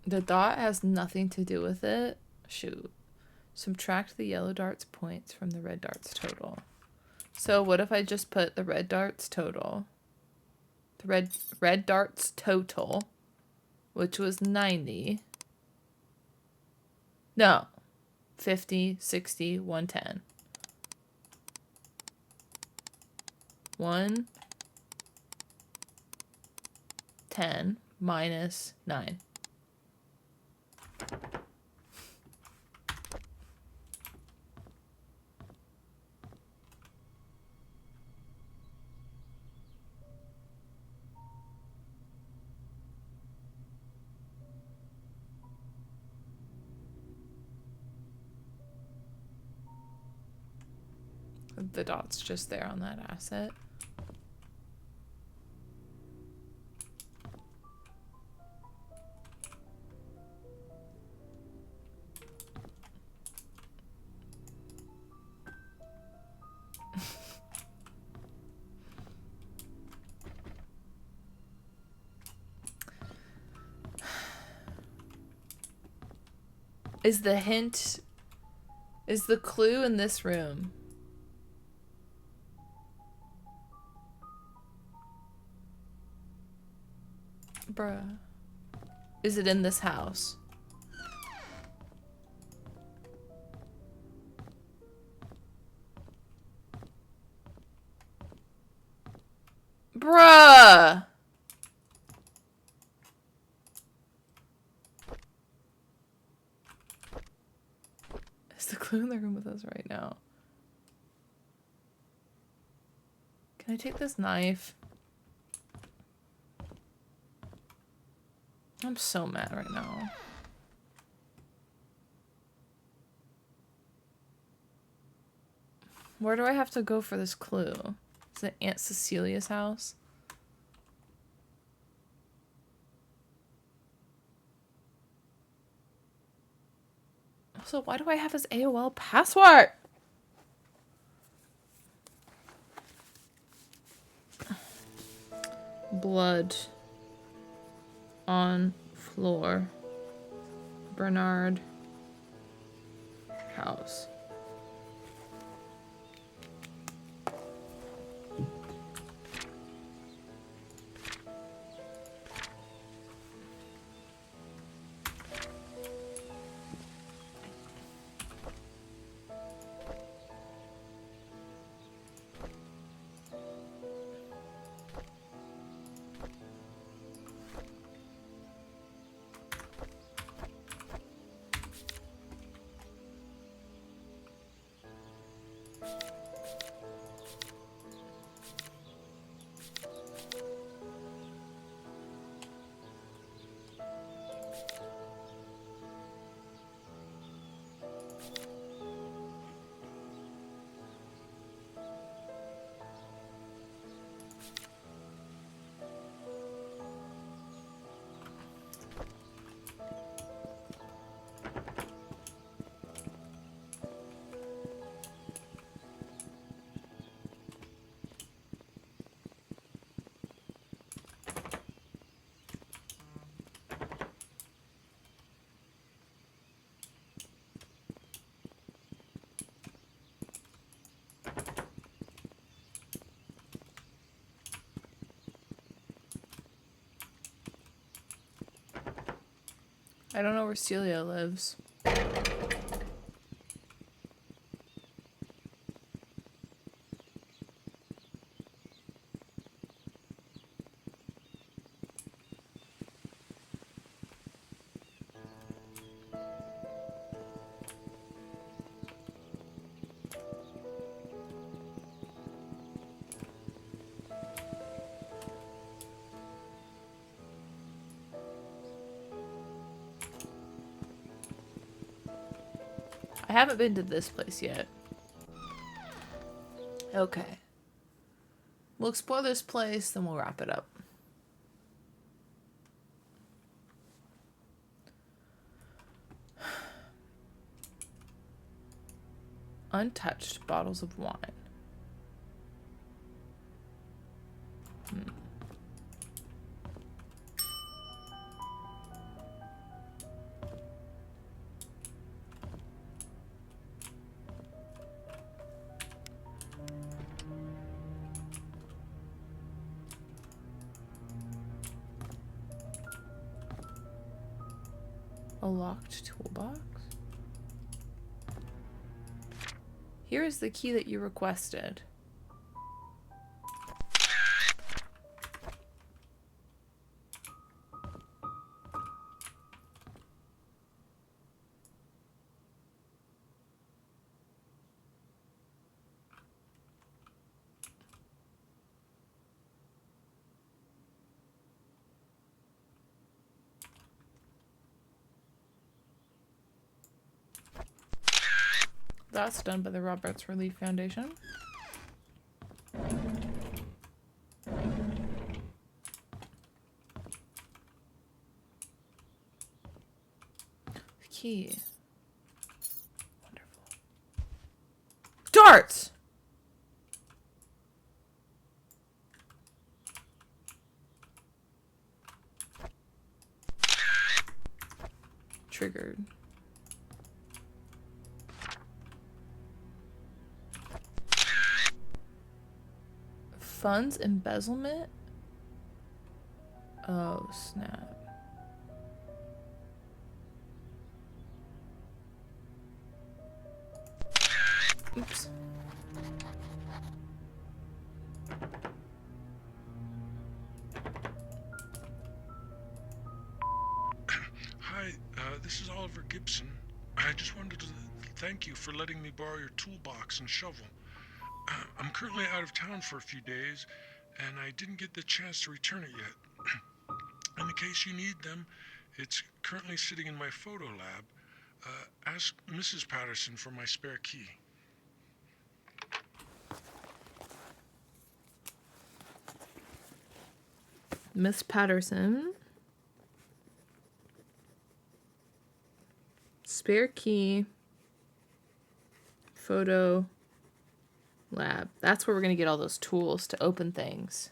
The dot has nothing to do with it. Shoot. Subtract the yellow dart's points from the red dart's total. So what if I just put the red dart's total? The red dart's total, which was 90. No. 50, 60, 110. 110 minus 9. The dot's just there on that asset. Is the hint... Is the clue in this room? Bruh. Is it in this house? Bruh! Is the clue in the room with us right now? Can I take this knife? I'm so mad right now. Where do I have to go for this clue? Is it Aunt Cecilia's house? Also, why do I have his AOL password? Blood on floor. Bernard house. I don't know where Celia lives. I haven't been to this place yet. Okay. We'll explore this place, then we'll wrap it up. Untouched bottles of wine. A locked toolbox. Here is the key that you requested. That's done by the Roberts Relief Foundation. The key. Wonderful. Darts! Triggered. Funds embezzlement? Oh, snap. Oops. Hi, this is Oliver Gibson. I just wanted to thank you for letting me borrow your toolbox and shovel. I'm currently out of town for a few days, and I didn't get the chance to return it yet. In the case you need them, it's currently sitting in my photo lab. Ask Mrs. Patterson for my spare key. Miss Patterson. Spare key. Photo lab. That's where we're gonna get all those tools to open things.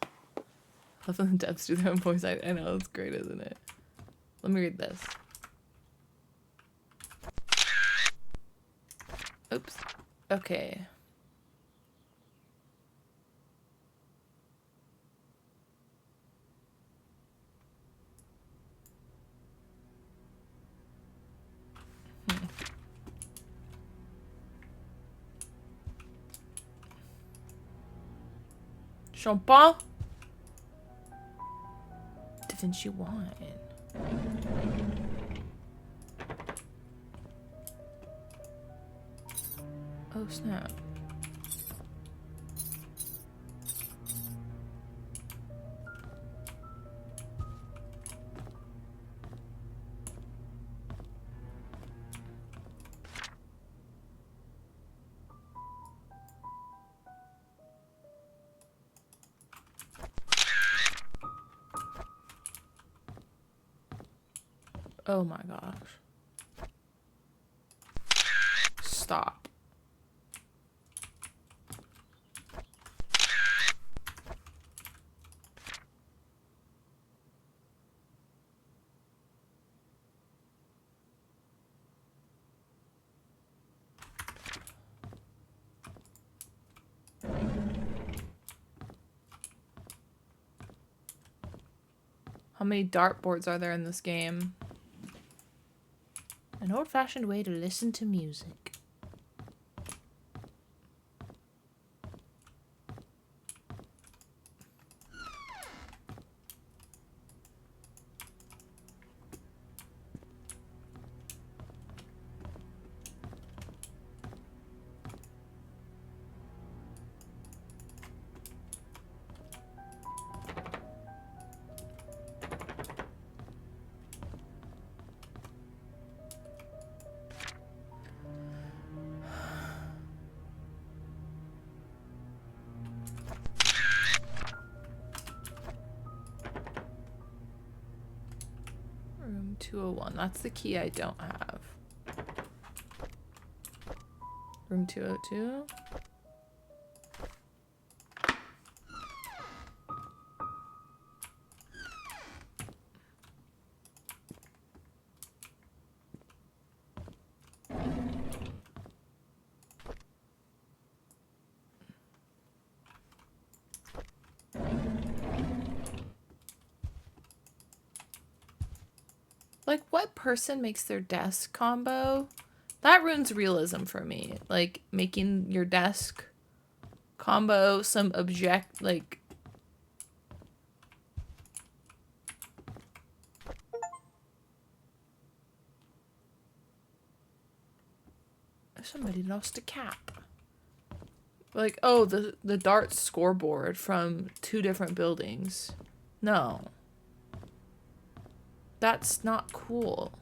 Love when the devs do their own voice. I know, it's great, isn't it? Let me read this. Oops. Okay. Champagne? Da Vinci wine. Oh snap. Oh my gosh. Stop. How many dartboards are there in this game? An old-fashioned way to listen to music. Room 201. That's the key I don't have. Room 202. Like, what person makes their desk combo? That ruins realism for me. Like, making your desk combo some object, like... Somebody lost a cap. Like, oh, the darts scoreboard from 2 different buildings. No. That's not cool.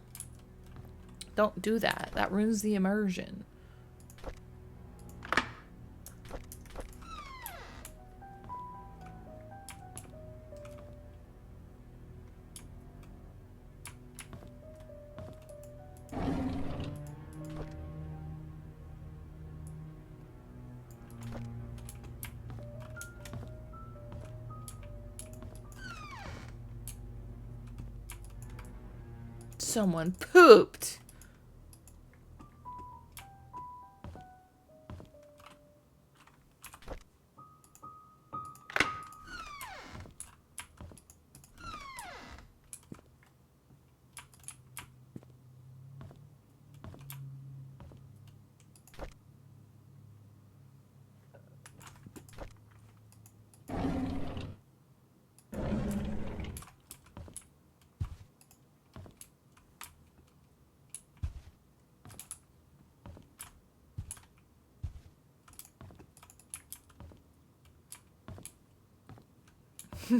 Don't do that. That ruins the immersion. Someone pooped.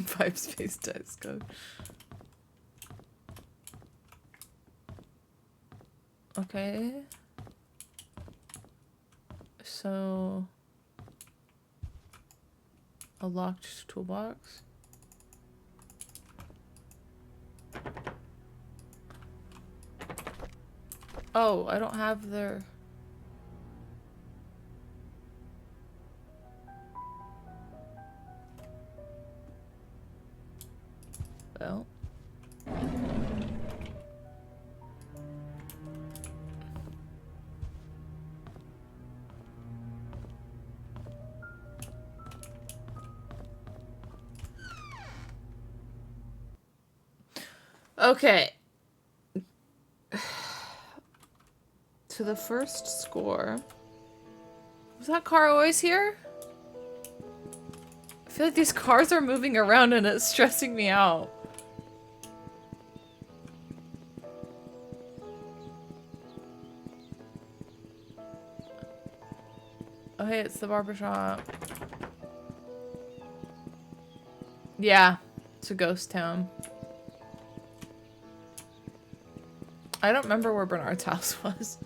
Pipe space dice code. Okay. So a locked toolbox. Oh, I don't have their... Well. Okay. To the first score. Was that car always here? I feel like these cars are moving around and it's stressing me out. Oh, hey, it's the barbershop. Yeah, it's a ghost town. I don't remember where Bernard's house was.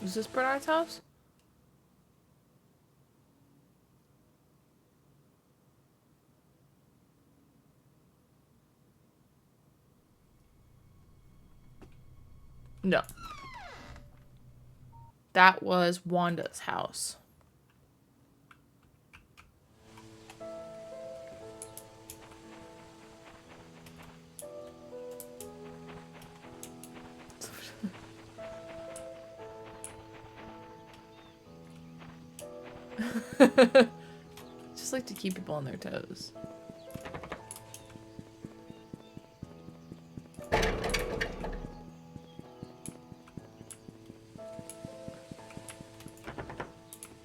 Is this Bernard's house? No. That was Wanda's house. Just like to keep people on their toes.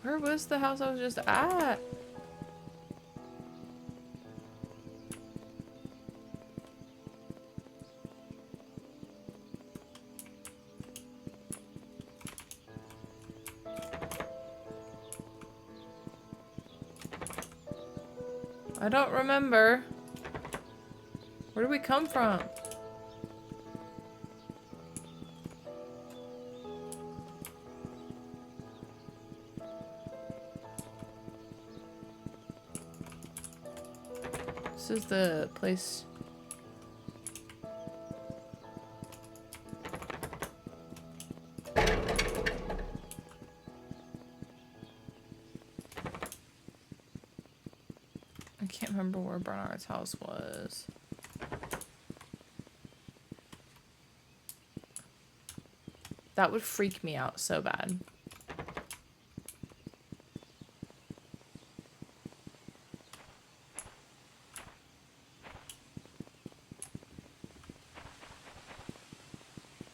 Where was the house I was just at? I don't remember. Where did we come from? This is the place. I can't remember where Bernard's house was. That would freak me out so bad.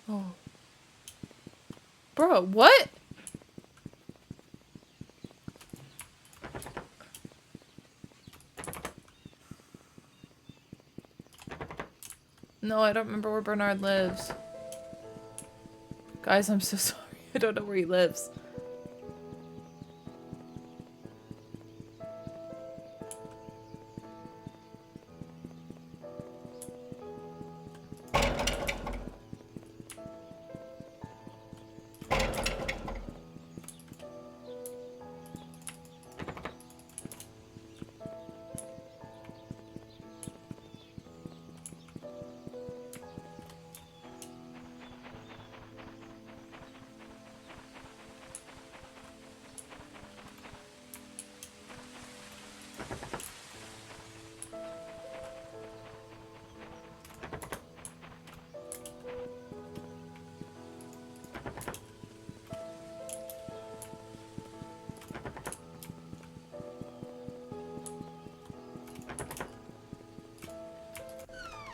Oh. Bro, what? No, I don't remember where Bernard lives. Guys, I'm so sorry. I don't know where he lives.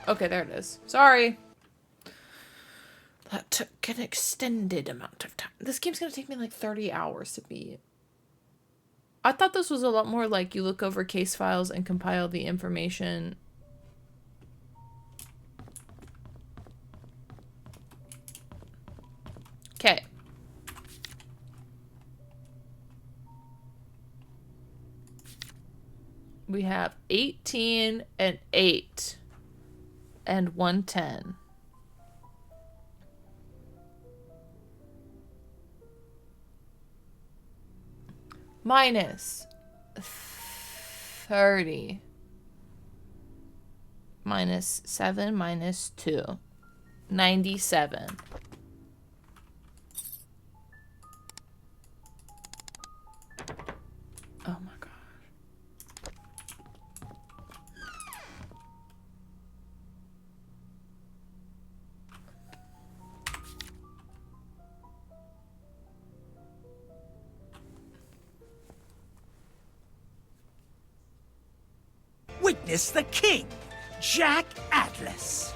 Okay, there it is. Sorry. That took an extended amount of time. This game's gonna take me like 30 hours to beat. I thought this was a lot more like you look over case files and compile the information. Okay. We have 18 and 8 and 110. Minus 30. Minus 7 minus 2. 97. Oh my gosh. Witness the king, Jack Atlas.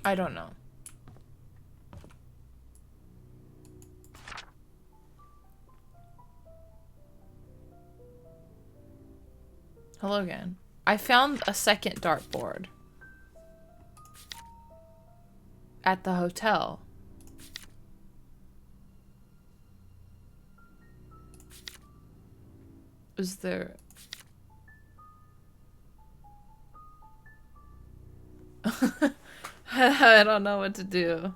I don't know. Hello again. I found a second dartboard at the hotel. Is there... I don't know what to do.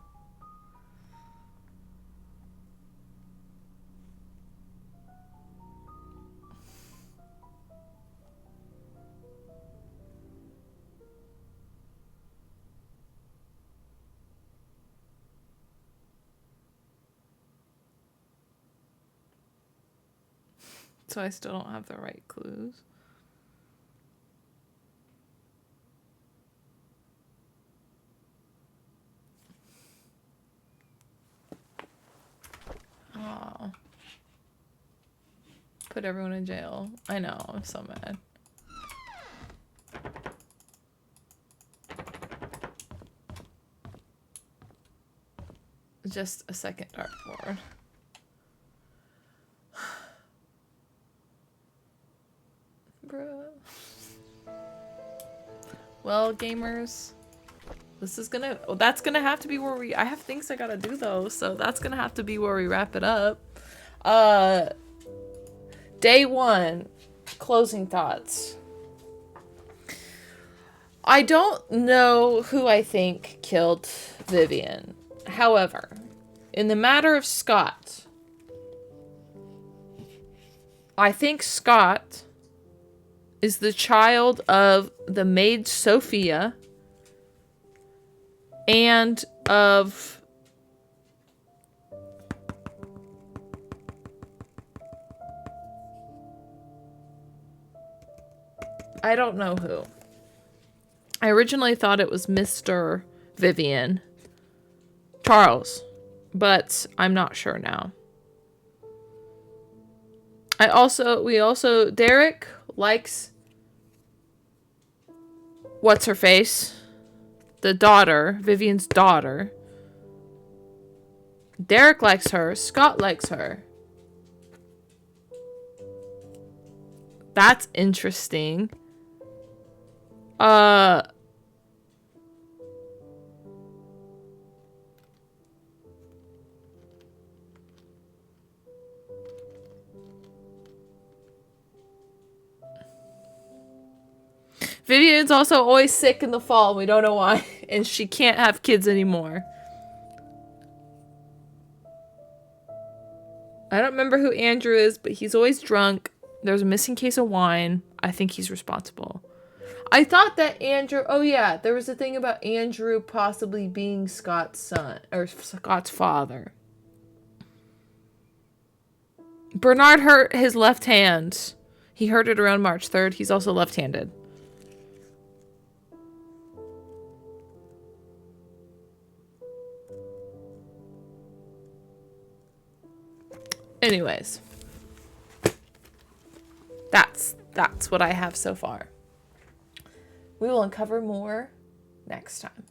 So I still don't have the right clues. Oh. Put everyone in jail. I know, I'm so mad. Just a second dartboard. Bruh. Well, gamers, this is gonna... Well, that's gonna have to be where we... I have things I gotta do, though, so that's gonna have to be where we wrap it up. Day 1. Closing thoughts. I don't know who I think killed Vivian. However, in the matter of Scott, I think Scott is the child of the maid Sophia and of I don't know who. I originally thought it was Mr. Vivian Charles, but I'm not sure now. Derek likes what's her face? The daughter, Vivian's daughter. Derek likes her, Scott likes her. That's interesting. Vivian's also always sick in the fall. We don't know why. And she can't have kids anymore. I don't remember who Andrew is, but he's always drunk. There's a missing case of wine. I think he's responsible. I thought that Andrew... Oh, yeah. There was a thing about Andrew possibly being Scott's son. Or Scott's father. Bernard hurt his left hand. He hurt it around March 3rd. He's also left-handed. Anyways. That's what I have so far. We will uncover more next time.